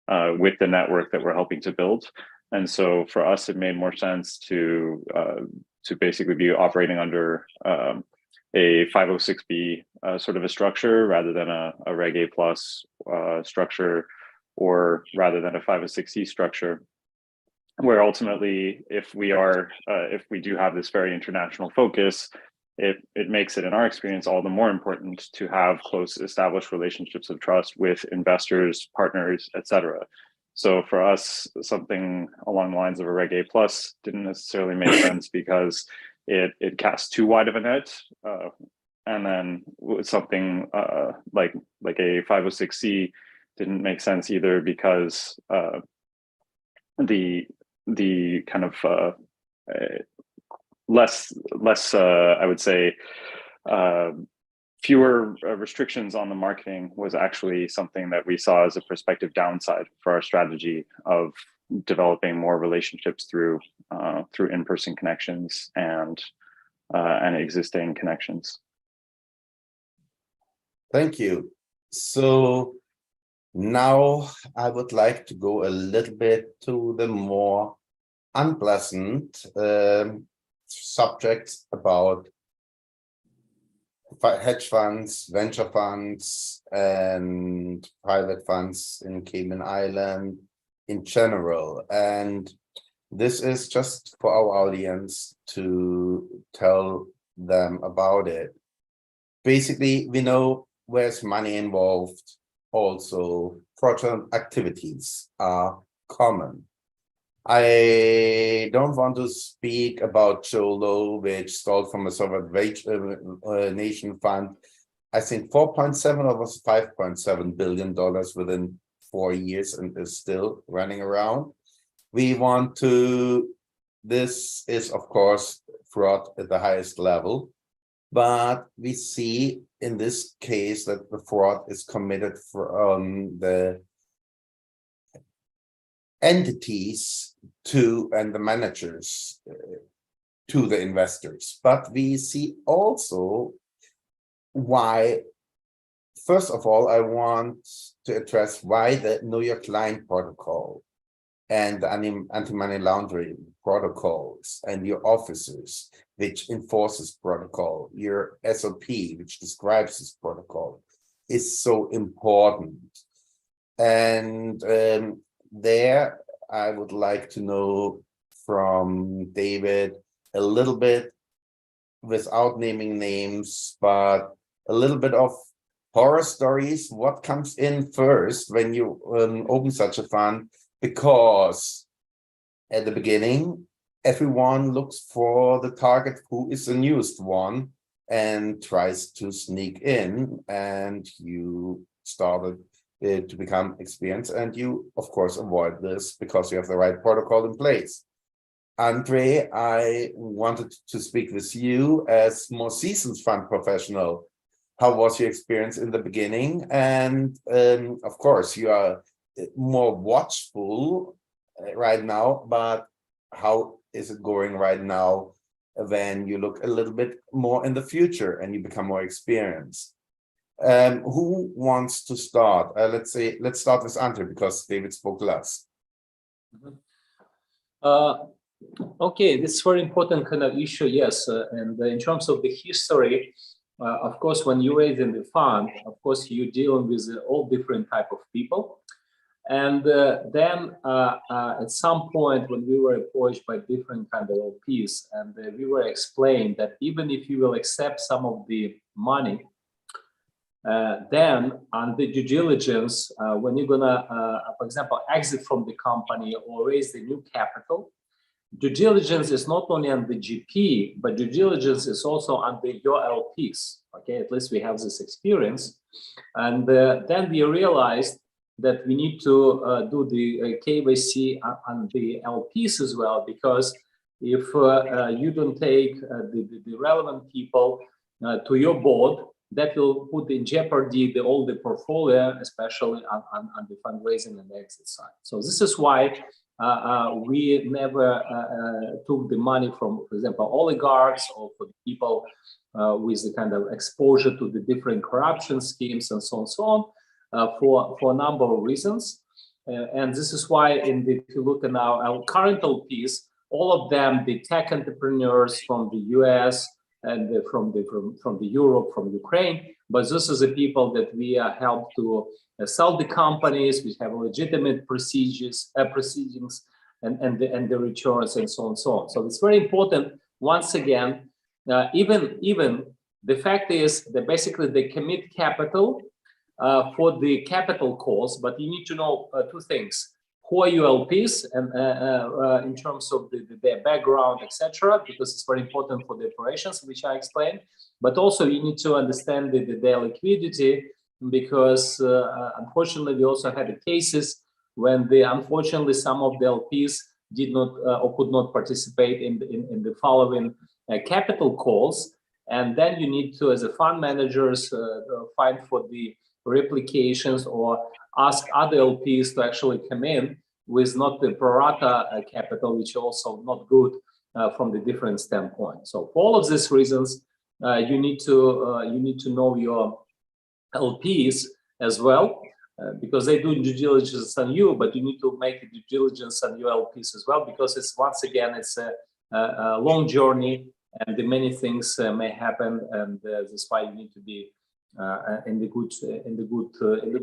the network that we're helping to build. And so for us, it made more sense to basically be operating under a 506B sort of a structure rather than a Reg A plus structure, or rather than a 506C structure, where ultimately, if we do have this very international focus, it makes it, in our experience, all the more important to have close established relationships of trust with investors, partners, etc. So for us, something along the lines of a Reg A plus didn't necessarily make sense because it casts too wide of a net. And then something like a 506C didn't make sense either because the kind of less I would say fewer restrictions on the marketing was actually something that we saw as a prospective downside for our strategy of developing more relationships through in-person connections and existing connections. Thank you. So now I would like to go a little bit to the more unpleasant subjects about hedge funds, venture funds, and private funds in Cayman Island in general. And this is just for our audience to tell them about it. Basically, we know where's money involved. Also, fraudulent activities are common. I don't want to speak about Jolo, which stole from a sovereign nation fund, I think 4.7 or was $5.7 billion within 4 years and is still running around. We want to, this is of course fraud at the highest level, but we see in this case that the fraud is committed from the entities to and the managers to the investors. But we see also why, first of all, I want to address why the Know Your Client protocol and the anti-money laundering protocols and your officers, which enforces protocol, your SOP, which describes this protocol, is so important. And there, I would like to know from David a little bit, without naming names, but a little bit of horror stories. What comes in first when you open such a fund? Because at the beginning, everyone looks for the target who is the newest one and tries to sneak in, and you started to become experienced, and you of course avoid this because you have the right protocol in place. Andrey, I wanted to speak with you as more seasoned fund professional. How was your experience in the beginning? And of course you are more watchful right now, but how is it going right now when you look a little bit more in the future and you become more experienced? Who wants to start? Let's start with Andrey because David spoke last. Okay, this is very important kind of issue, yes. And in terms of the history, of course, when you raise in the fund, of course, you're dealing with all different type of people. And then at some point when we were approached by different kind of LPs, and we were explained that even if you will accept some of the money, then on the due diligence, when you're gonna, for example, exit from the company or raise the new capital, due diligence is not only on the GP, but due diligence is also on your LPs. Okay, at least we have this experience. And then we realized that we need to do the KYC on the LPs as well, because if you don't take the relevant people to your board, that will put in jeopardy all the portfolio, especially on the fundraising and exit side. So this is why we never took the money from, for example, oligarchs or for the people with the kind of exposure to the different corruption schemes and so on and so on, for a number of reasons. And this is why if you look at our current LPs, all of them, the tech entrepreneurs from the US, and from the Europe, from Ukraine, but this is the people that we help to sell the companies, which have legitimate proceedings and the returns and so on and so on. So it's very important, once again, even the fact is that basically they commit capital for the capital calls, but you need to know two things: who are your LPs, and in terms of their background, etc., because it's very important for the operations, which I explained. But also you need to understand their liquidity, because unfortunately we also had cases when unfortunately some of the LPs did not or could not participate in the following capital calls, and then you need to, as a fund managers, find for the replications or ask other LPs to actually come in with not the pro rata capital, which is also not good from the different standpoints. So for all of these reasons, you need to know your LPs as well, because they do due diligence on you, but you need to make due diligence on your LPs as well, because it's once again it's a long journey, and many things may happen, and that's why you need to be in the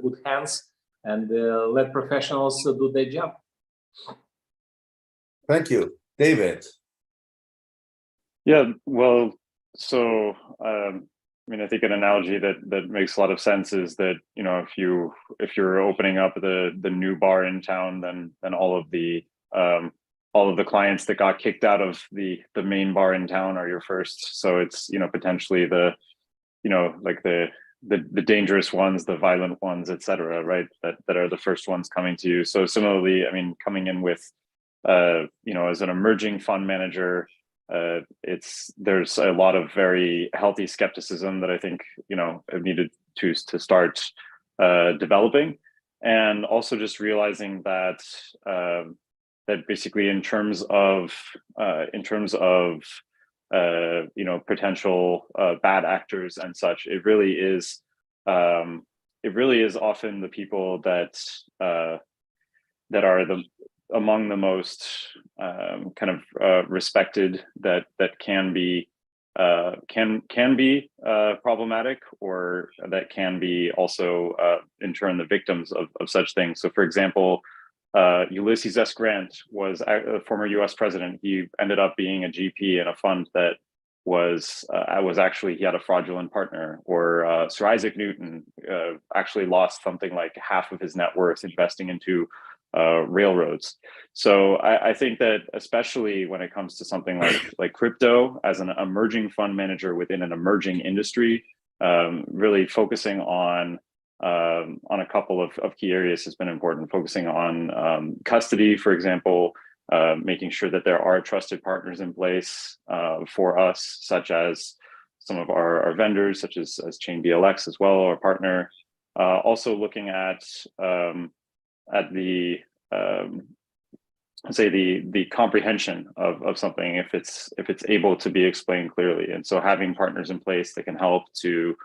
good hands, and let professionals do their job. Thank you, David. Yeah, well, so I mean, I think an analogy that makes a lot of sense is that, you know, if you're opening up the new bar in town, then all of the clients that got kicked out of the main bar in town are your first. So it's, you know, potentially the dangerous ones, the violent ones, etc., right? That are the first ones coming to you. So similarly, I mean, coming in with, you know, as an emerging fund manager, there's a lot of very healthy skepticism that I think, you know, I've needed to start developing, and also just realizing that that basically in terms of you know, potential bad actors and such, it really is often the people that are among the most kind of respected, that can be problematic, or that can be also in turn the victims of such things. So for example, Ulysses S. Grant was a former US president. He ended up being a GP in a fund that was actually, he had a fraudulent partner. Or Sir Isaac Newton actually lost something like half of his net worth investing into railroads. So I think that especially when it comes to something like crypto, as an emerging fund manager within an emerging industry, really focusing on a couple of key areas has been important. Focusing on custody, for example, making sure that there are trusted partners in place for us, such as some of our vendors, such as ChainBLX as well, our partner. Also looking at the say the comprehension of something, if it's able to be explained clearly, and so having partners in place that can help to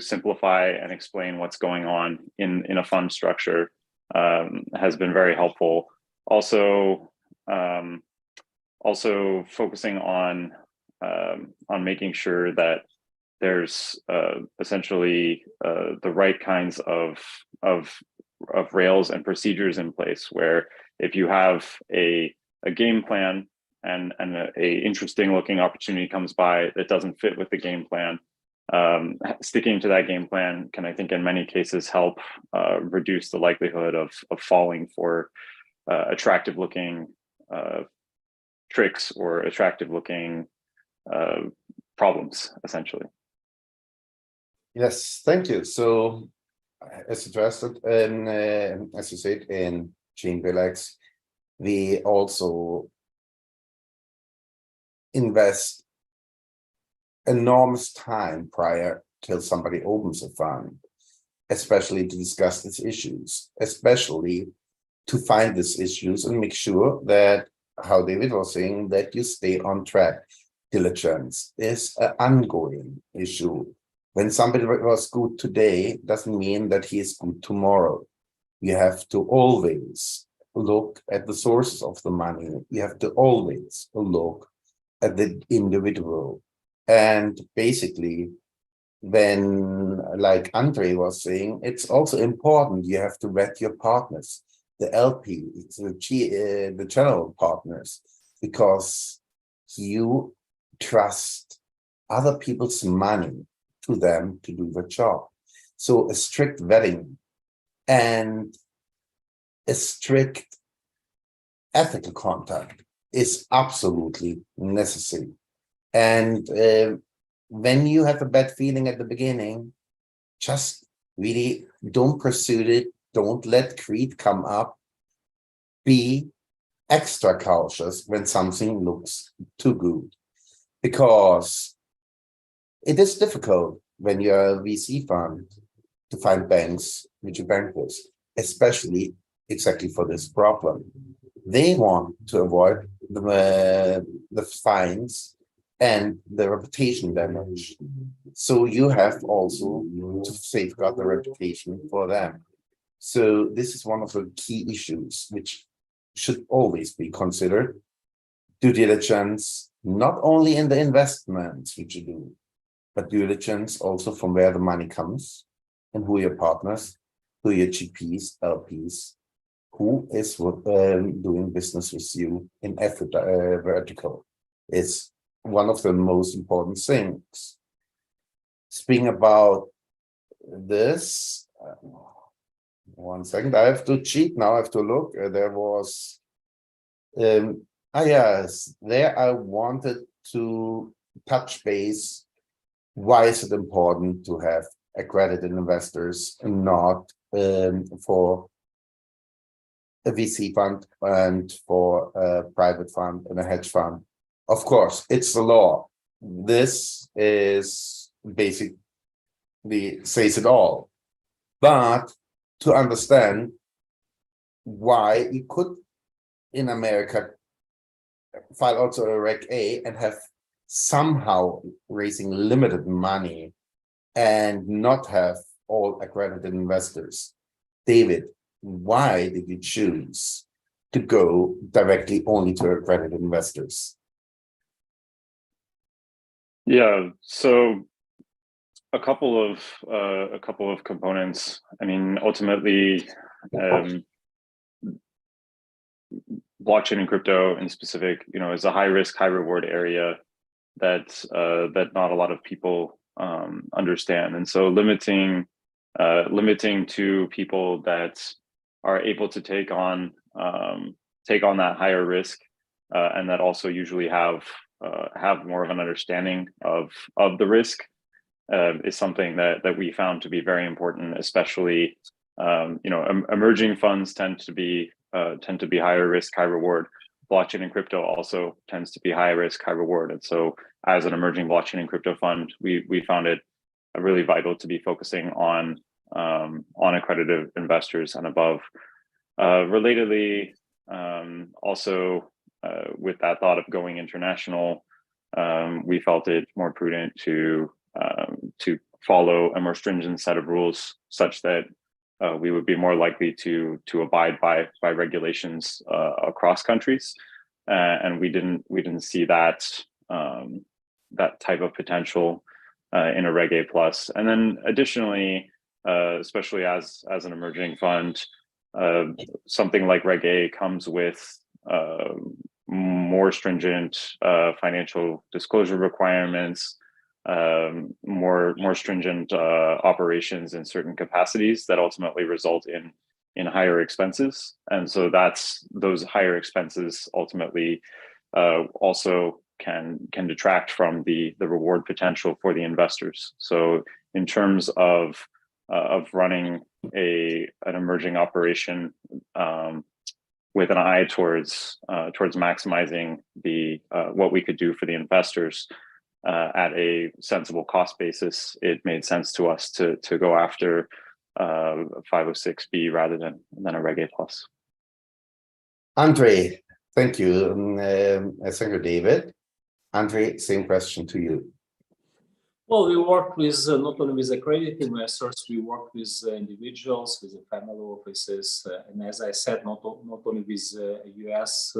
simplify and explain what's going on in a fund structure has been very helpful. Also focusing on making sure that there's essentially the right kinds of rails and procedures in place, where if you have a game plan and a interesting looking opportunity comes by that doesn't fit with the game plan, sticking to that game plan can, I think, in many cases help reduce the likelihood of falling for attractive looking tricks or attractive looking problems, essentially. Yes, thank you. So as addressed, as you said, in ChainBLX, we also invest enormous time prior till somebody opens a fund, especially to discuss these issues, especially to find these issues and make sure that, how David was saying, that you stay on track. Diligence is an ongoing issue. When somebody was good today, doesn't mean that he is good tomorrow. You have to always look at the sources of the money. You have to always look at the individual. And basically, when, like Andrey was saying, it's also important you have to vet your partners, the LP, the general partners, because you trust other people's money to them to do the job. So a strict vetting and a strict ethical contact is absolutely necessary. And when you have a bad feeling at the beginning, just really don't pursue it. Don't let greed come up. Be extra cautious when something looks too good, because it is difficult when you're a VC fund to find banks which you bank with, especially exactly for this problem. They want to avoid the fines and the reputation damage. So you have also to safeguard the reputation for them. So this is one of the key issues which should always be considered. Due diligence, not only in the investments which you do, but due diligence also from where the money comes and who are your partners, who are your GPs, LPs, who is doing business with you in every vertical. It's one of the most important things. Speaking about this, one second, I have to cheat now, I have to look. There was, yes, there I wanted to touch base. Why is it important to have accredited investors and not for a VC fund and for a private fund and a hedge fund? Of course, it's the law. This is basically says it all. But to understand why you could in America file also a Reg A and have somehow raising limited money and not have all accredited investors. David, why did you choose to go directly only to accredited investors? Yeah, so a couple of components. I mean, ultimately, blockchain and crypto in specific, is a high risk, high reward area that not a lot of people understand, and so limiting to people that are able to take on that higher risk, and that also usually have more of an understanding of the risk, is something that we found to be very important, especially emerging funds tend to be higher risk, high reward. Blockchain and crypto also tends to be high risk, high reward. And so as an emerging blockchain and crypto fund, we found it really vital to be focusing on accredited investors and above. Relatedly, also with that thought of going international, we felt it more prudent to follow a more stringent set of rules such that we would be more likely to abide by regulations across countries, and we didn't see that type of potential in a Reg A plus. And then additionally, especially as an emerging fund, something like Reg A comes with more stringent financial disclosure requirements, more stringent operations in certain capacities that ultimately result in higher expenses. And so those higher expenses ultimately also can detract from the reward potential for the investors. So in terms of running an emerging operation with an eye towards maximizing what we could do for the investors at a sensible cost basis, it made sense to us to go after 506B rather than a Reg A plus. Andrey, thank you. Thank you, David. Andrey, same question to you. Well, we work with not only with accredited investors, we work with individuals, with the family offices, and as I said, not only with US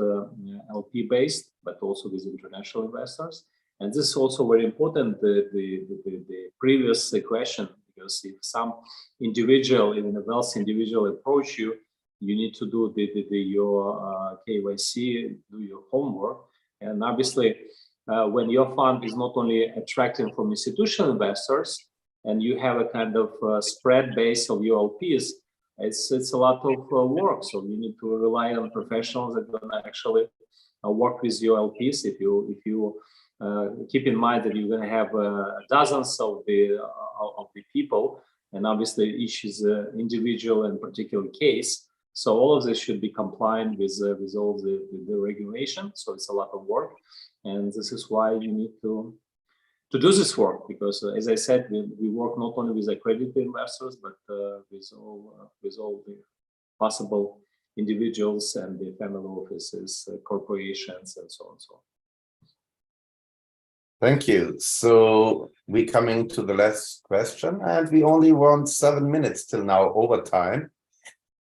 LP based, but also with international investors. And this is also very important, the previous question, because if some individual, even a wealthy individual approach you, you need to do your KYC, do your homework. And obviously, when your fund is not only attracting from institutional investors, and you have a kind of spread base of your LPs, it's a lot of work. So you need to rely on professionals that can actually work with your LPs. If you keep in mind that you're going to have dozens of the people, and obviously each is an individual and particular case. So all of this should be compliant with all the regulation. So it's a lot of work, and this is why you need to do this work, because as I said, we work not only with accredited investors, but with all the possible individuals and the family offices, corporations, and so on and so on. Thank you. So we're coming to the last question, and we only want 7 minutes till now overtime.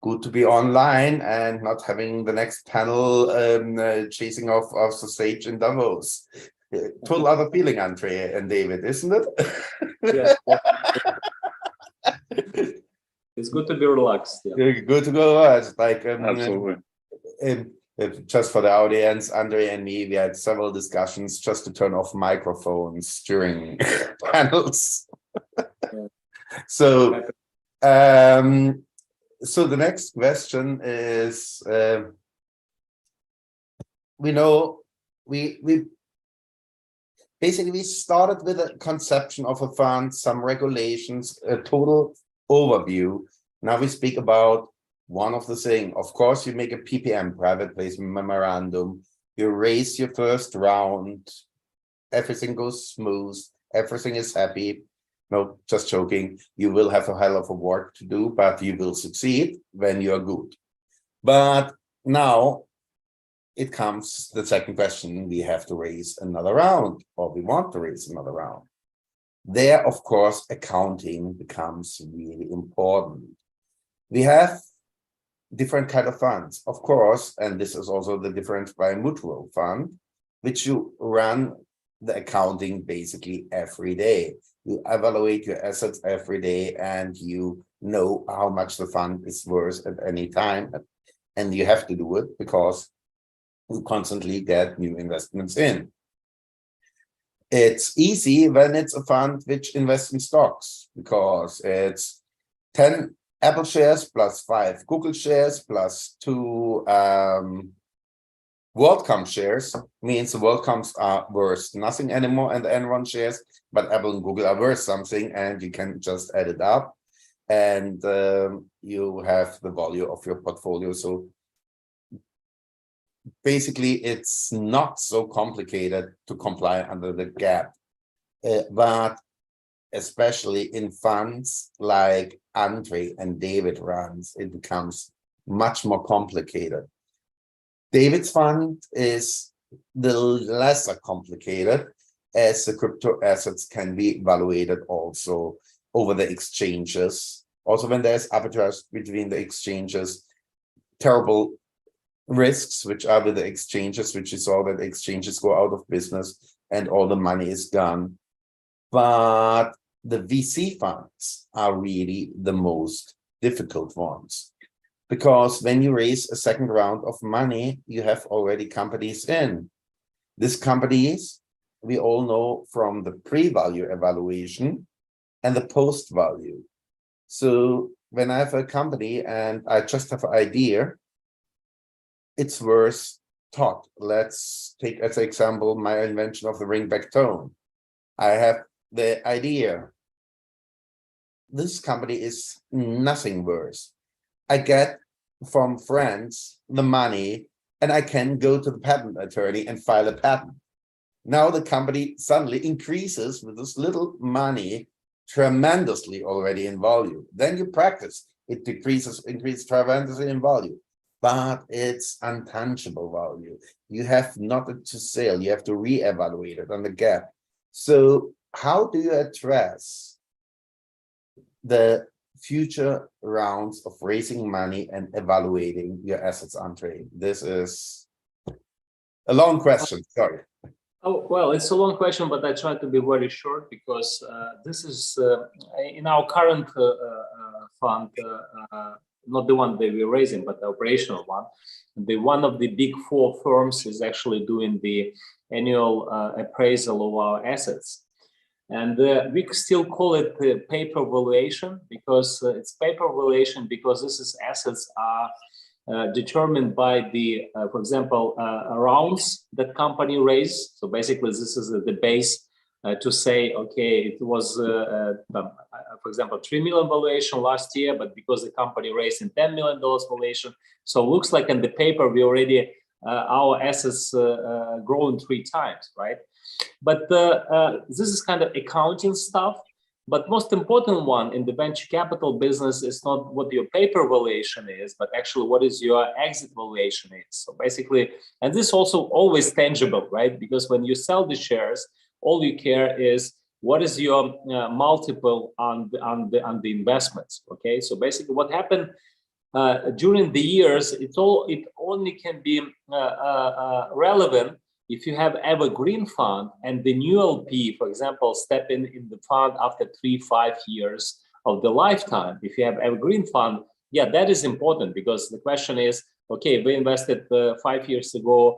Good to be online and not having the next panel chasing off the stage in Davos. Total other feeling, Andrey and David, isn't it? Yes. It's good to be relaxed. Yeah. Good to go. It's like Absolutely. Just for the audience, Andrey and me, we had several discussions just to turn off microphones during panels. Yeah. So, so the next question is: we know we basically started with a conception of a fund, some regulations, a total overview. Now we speak about one of the things. Of course, you make a PPM, private placement memorandum. You raise your first round. Everything goes smooth. Everything is happy. No, just joking. You will have a hell of a work to do, but you will succeed when you are good. But now it comes the second question. We have to raise another round, or we want to raise another round. There, of course, accounting becomes really important. We have different kind of funds, of course, and this is also the difference by a mutual fund, which you run the accounting basically every day. You evaluate your assets every day, and you know how much the fund is worth at any time, and you have to do it because you constantly get new investments in. It's easy when it's a fund which invests in stocks, because it's 10 Apple shares plus 5 Google shares plus 2 WorldCom shares, means the WorldComs are worth nothing anymore, and the Enron shares, but Apple and Google are worth something, and you can just add it up, and you have the value of your portfolio. So basically, it's not so complicated to comply under the GAAP, but especially in funds like Andrey and David runs, it becomes much more complicated. David's fund is the lesser complicated, as the crypto assets can be evaluated also over the exchanges. Also, when there's arbitrage between the exchanges, terrible risks which are with the exchanges, which is all that exchanges go out of business and all the money is gone. But the VC funds are really the most difficult ones, because when you raise a second round of money, you have already companies in. These companies, we all know from the pre-value evaluation and the post-value. So when I have a company and I just have an idea, it's worth thought. Let's take as an example my invention of the ringback tone. I have the idea. This company is nothing worse. I get from friends the money, and I can go to the patent attorney and file a patent. Now the company suddenly increases with this little money tremendously already in value. Then you practice, it increases tremendously in value, but it's untangible value. You have nothing to sell. You have to reevaluate it on the gap. So how do you address the future rounds of raising money and evaluating your assets on trade? This is a long question, sorry. Oh, well, it's a long question, but I try to be very short, because this is in our current fund. not the one that we're raising, but the operational one. One of the big 4 firms is actually doing the annual appraisal of our assets. And we still call it paper valuation, because it's paper valuation because this is assets are determined by the, for example, rounds that company raised. So basically, this is the base to say, okay, it was, for example, 3 million valuation last year, but because the company raised in $10 million valuation, so it looks like in the paper we already our assets grown 3 times, right? But this is kind of accounting stuff. But most important one in the venture capital business is not what your paper valuation is, but actually what is your exit valuation is. So basically, and this also always tangible, right? Because when you sell the shares, all you care is what is your multiple on the investments. Okay, so basically, what happened during the years, it only can be relevant if you have evergreen fund and the new LP, for example, step in the fund after 3-5 years of the lifetime. If you have evergreen fund, yeah, that is important, because the question is, okay, we invested 5 years ago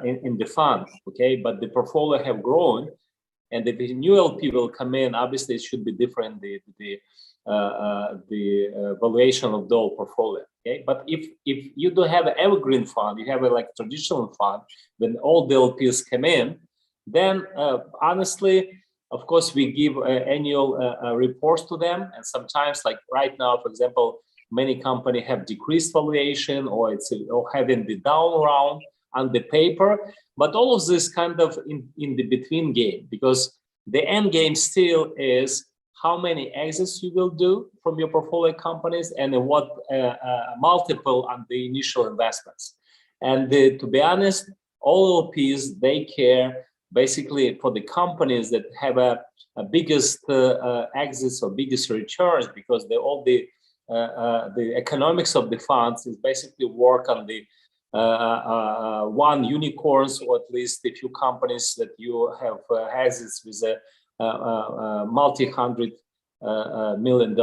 in the fund, okay, but the portfolio have grown, and if the new LP will come in, obviously it should be different, the valuation of the whole portfolio. Okay, but if you don't have an evergreen fund, you have a like traditional fund, when all the LPs come in, then honestly, of course, we give annual reports to them, and sometimes, like right now, for example, many companies have decreased valuation, or having the down round on the paper, but all of this kind of in the between game, because the end game still is how many exits you will do from your portfolio companies and what multiple on the initial investments. And to be honest, all LPs, they care basically for the companies that have a biggest exits or biggest returns, because all the economics of the funds is basically work on the one unicorns, or at least a few companies that you have exits with a multi-hundred $1 million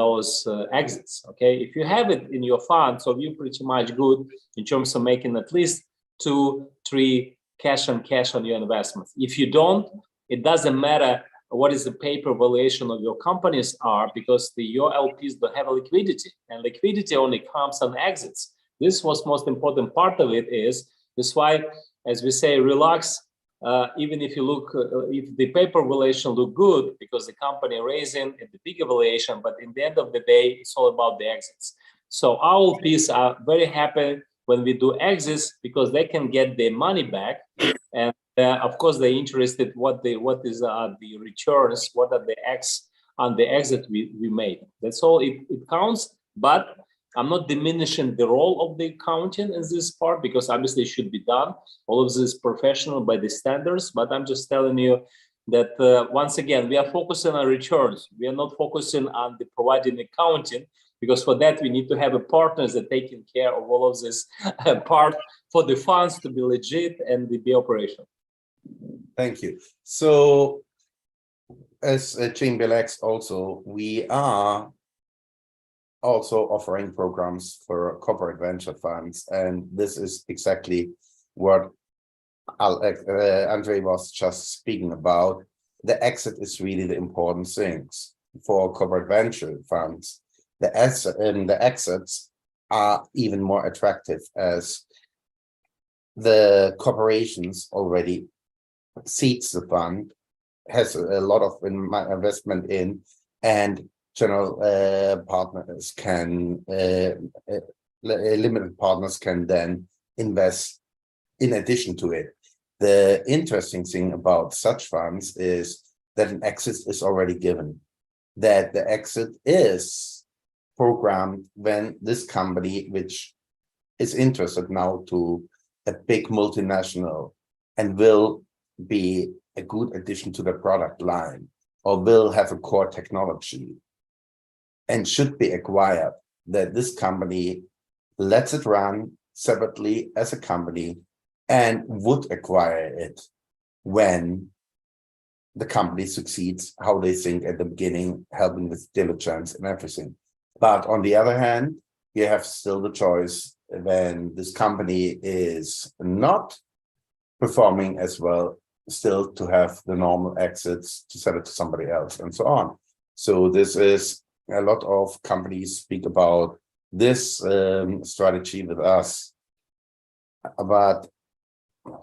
exits. Okay, if you have it in your fund, so you're pretty much good in terms of making at least 2-3 cash on your investments. If you don't, it doesn't matter what is the paper valuation of your companies are, because your LPs don't have a liquidity, and liquidity only comes on exits. This was most important part of it is this why, as we say, relax. Even if you look, if the paper valuation look good because the company raising at the bigger valuation, but in the end of the day, it's all about the exits. So our LPs are very happy when we do exits because they can get their money back, and of course they're interested what is the returns, what are the on the exit we made. That's all it counts, but I'm not diminishing the role of the accounting in this part, because obviously it should be done. All of this is professional by the standards, but I'm just telling you that once again, we are focusing on returns. We are not focusing on the providing accounting, because for that we need to have a partners that taking care of all of this part for the funds to be legit and be operational. Thank you. So as ChainBLX also, we are also offering programs for corporate venture funds, and this is exactly what Andrey was just speaking about. The exit is really the important things for corporate venture funds. The exits are even more attractive as the corporations already seeds the fund, has a lot of investment in, and general partners can, limited partners can then invest in addition to it. The interesting thing about such funds is that an exit is already given, that the exit is programmed when this company, which is interested now to a big multinational and will be a good addition to the product line, or will have a core technology and should be acquired, that this company lets it run separately as a company and would acquire it when the company succeeds how they think at the beginning, helping with diligence and everything. But on the other hand, you have still the choice when this company is not performing as well, still to have the normal exits to sell it to somebody else and so on. So this is a lot of companies speak about this strategy with us. But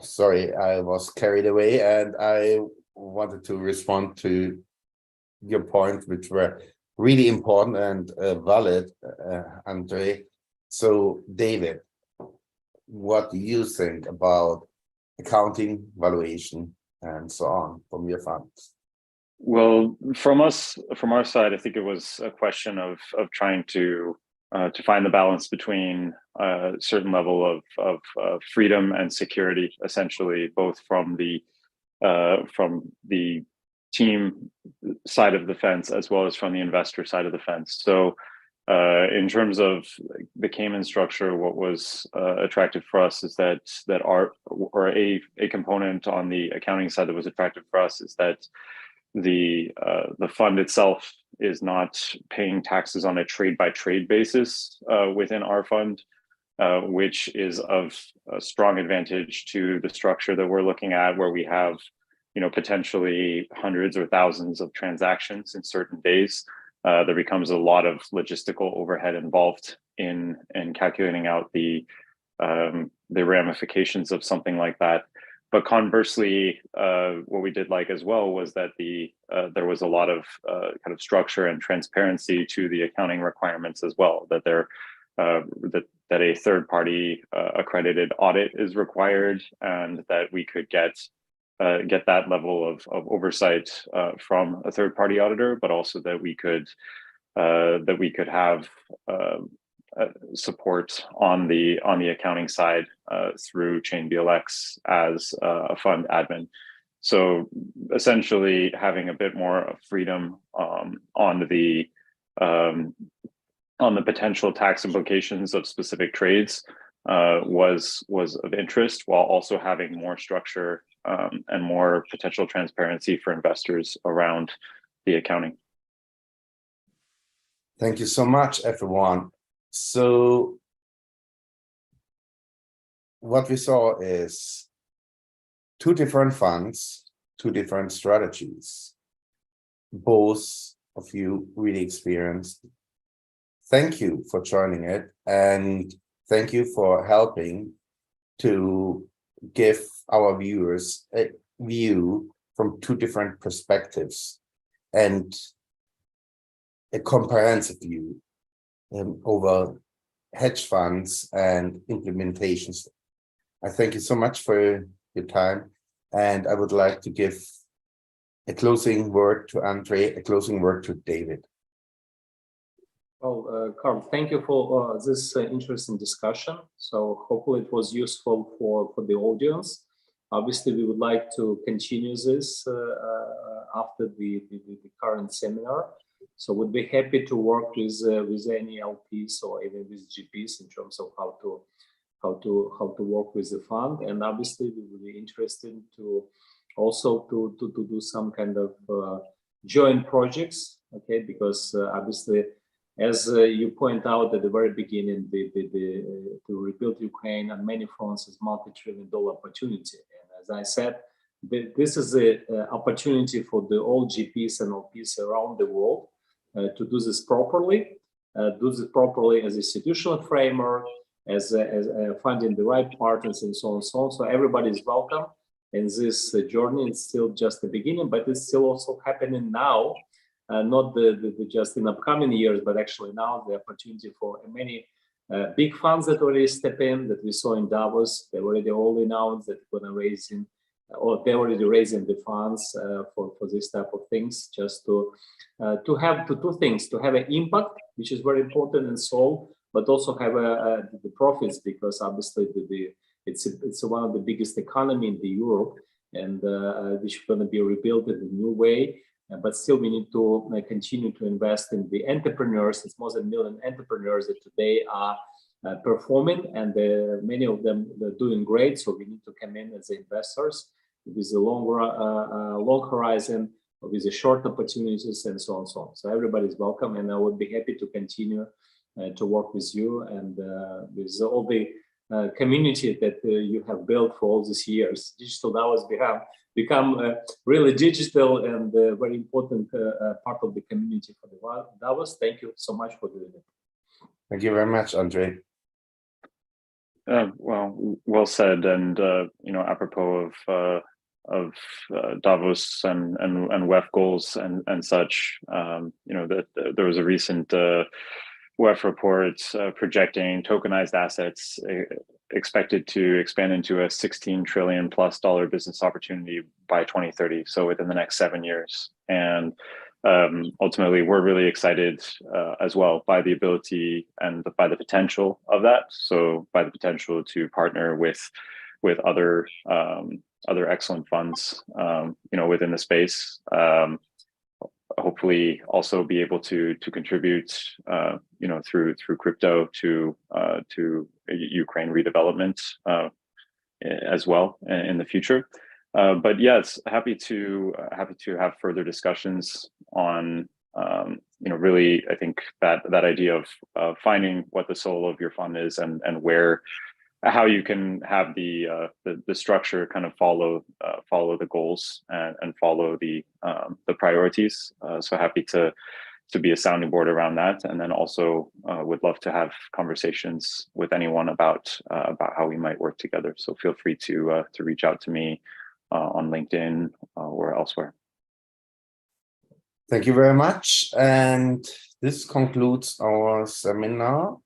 sorry, I was carried away and I wanted to respond to your points, which were really important and valid, Andrey. So David, what do you think about accounting, valuation, and so on from your funds? Well, from our side, I think it was a question of trying to find the balance between a certain level of freedom and security, essentially, both from the team side of the fence as well as from the investor side of the fence. So in terms of the Cayman structure, what was attractive for us is that a component on the accounting side that was attractive for us is that the fund itself is not paying taxes on a trade-by-trade basis within our fund, which is of a strong advantage to the structure that we're looking at, where we have, potentially hundreds or thousands of transactions in certain days. There becomes a lot of logistical overhead involved in calculating out the ramifications of something like that. But conversely, what we did like as well was that there was a lot of kind of structure and transparency to the accounting requirements as well. That that a third-party accredited audit is required, and that we could get that level of oversight from a third-party auditor, but also that we could have support on the accounting side through ChainBLX as a fund admin. So essentially, having a bit more freedom on the potential tax implications of specific trades was of interest, while also having more structure and more potential transparency for investors around the accounting. Thank you so much, everyone. So what we saw is two different funds, two different strategies, both of you really experienced. Thank you for joining it, and thank you for helping to give our viewers a view from two different perspectives and a comprehensive view over hedge funds and implementations. I thank you so much for your time, and I would like to give a closing word to Andrey, a closing word to David. Well, Karl, thank you for this interesting discussion. So hopefully it was useful for the audience. Obviously, we would like to continue this after the current seminar. So we'd be happy to work with any LPs or even with GPs in terms of how to work with the fund. And obviously, we would be interested to also to do some kind of joint projects. Okay, because obviously, as you point out at the very beginning, to rebuild Ukraine on many fronts is multi-trillion-dollar opportunity. And as I said, this is an opportunity for the all GPs and LPs around the world to do this properly, as institutional framework, as finding the right partners, and so on and so on. So everybody is welcome in this journey. It's still just the beginning, but it's still also happening now. Not just in upcoming years, but actually now the opportunity for many big funds that already step in, that we saw in Davos. They already all announced that they're going to raise in, or they're already raising the funds for this type of things, just to have two things: to have an impact, which is very important and so, but also have the profits, because obviously it's one of the biggest economy in the Europe, and which is going to be rebuilt in a new way. But still, we need to continue to invest in the entrepreneurs. It's more than 1 million entrepreneurs that today are performing, and many of them are doing great. So we need to come in as investors with a long horizon, with the short opportunities, and so on and so on. So everybody is welcome, and I would be happy to continue to work with you and with all the community that you have built for all these years. Digital Davos become really digital and very important part of the community for the Davos. Thank you so much for doing it. Thank you very much, Andrey. Well said. And apropos of Davos and WEF goals and such, that there was a recent WEF report projecting tokenized assets expected to expand into a $16 trillion+ business opportunity by 2030. So within the next 7 years. And ultimately, we're really excited as well by the ability and by the potential of that. So by the potential to partner with other excellent funds, within the space. Hopefully, also be able to contribute, through crypto to Ukraine redevelopment as well in the future. But yes, happy to have further discussions on, really, I think that idea of finding what the soul of your fund is and how you can have the structure kind of follow the goals and follow the priorities. So happy to be a sounding board around that, and then also would love to have conversations with anyone about how we might work together. So feel free to reach out to me on LinkedIn or elsewhere. Thank you very much. And this concludes our seminar.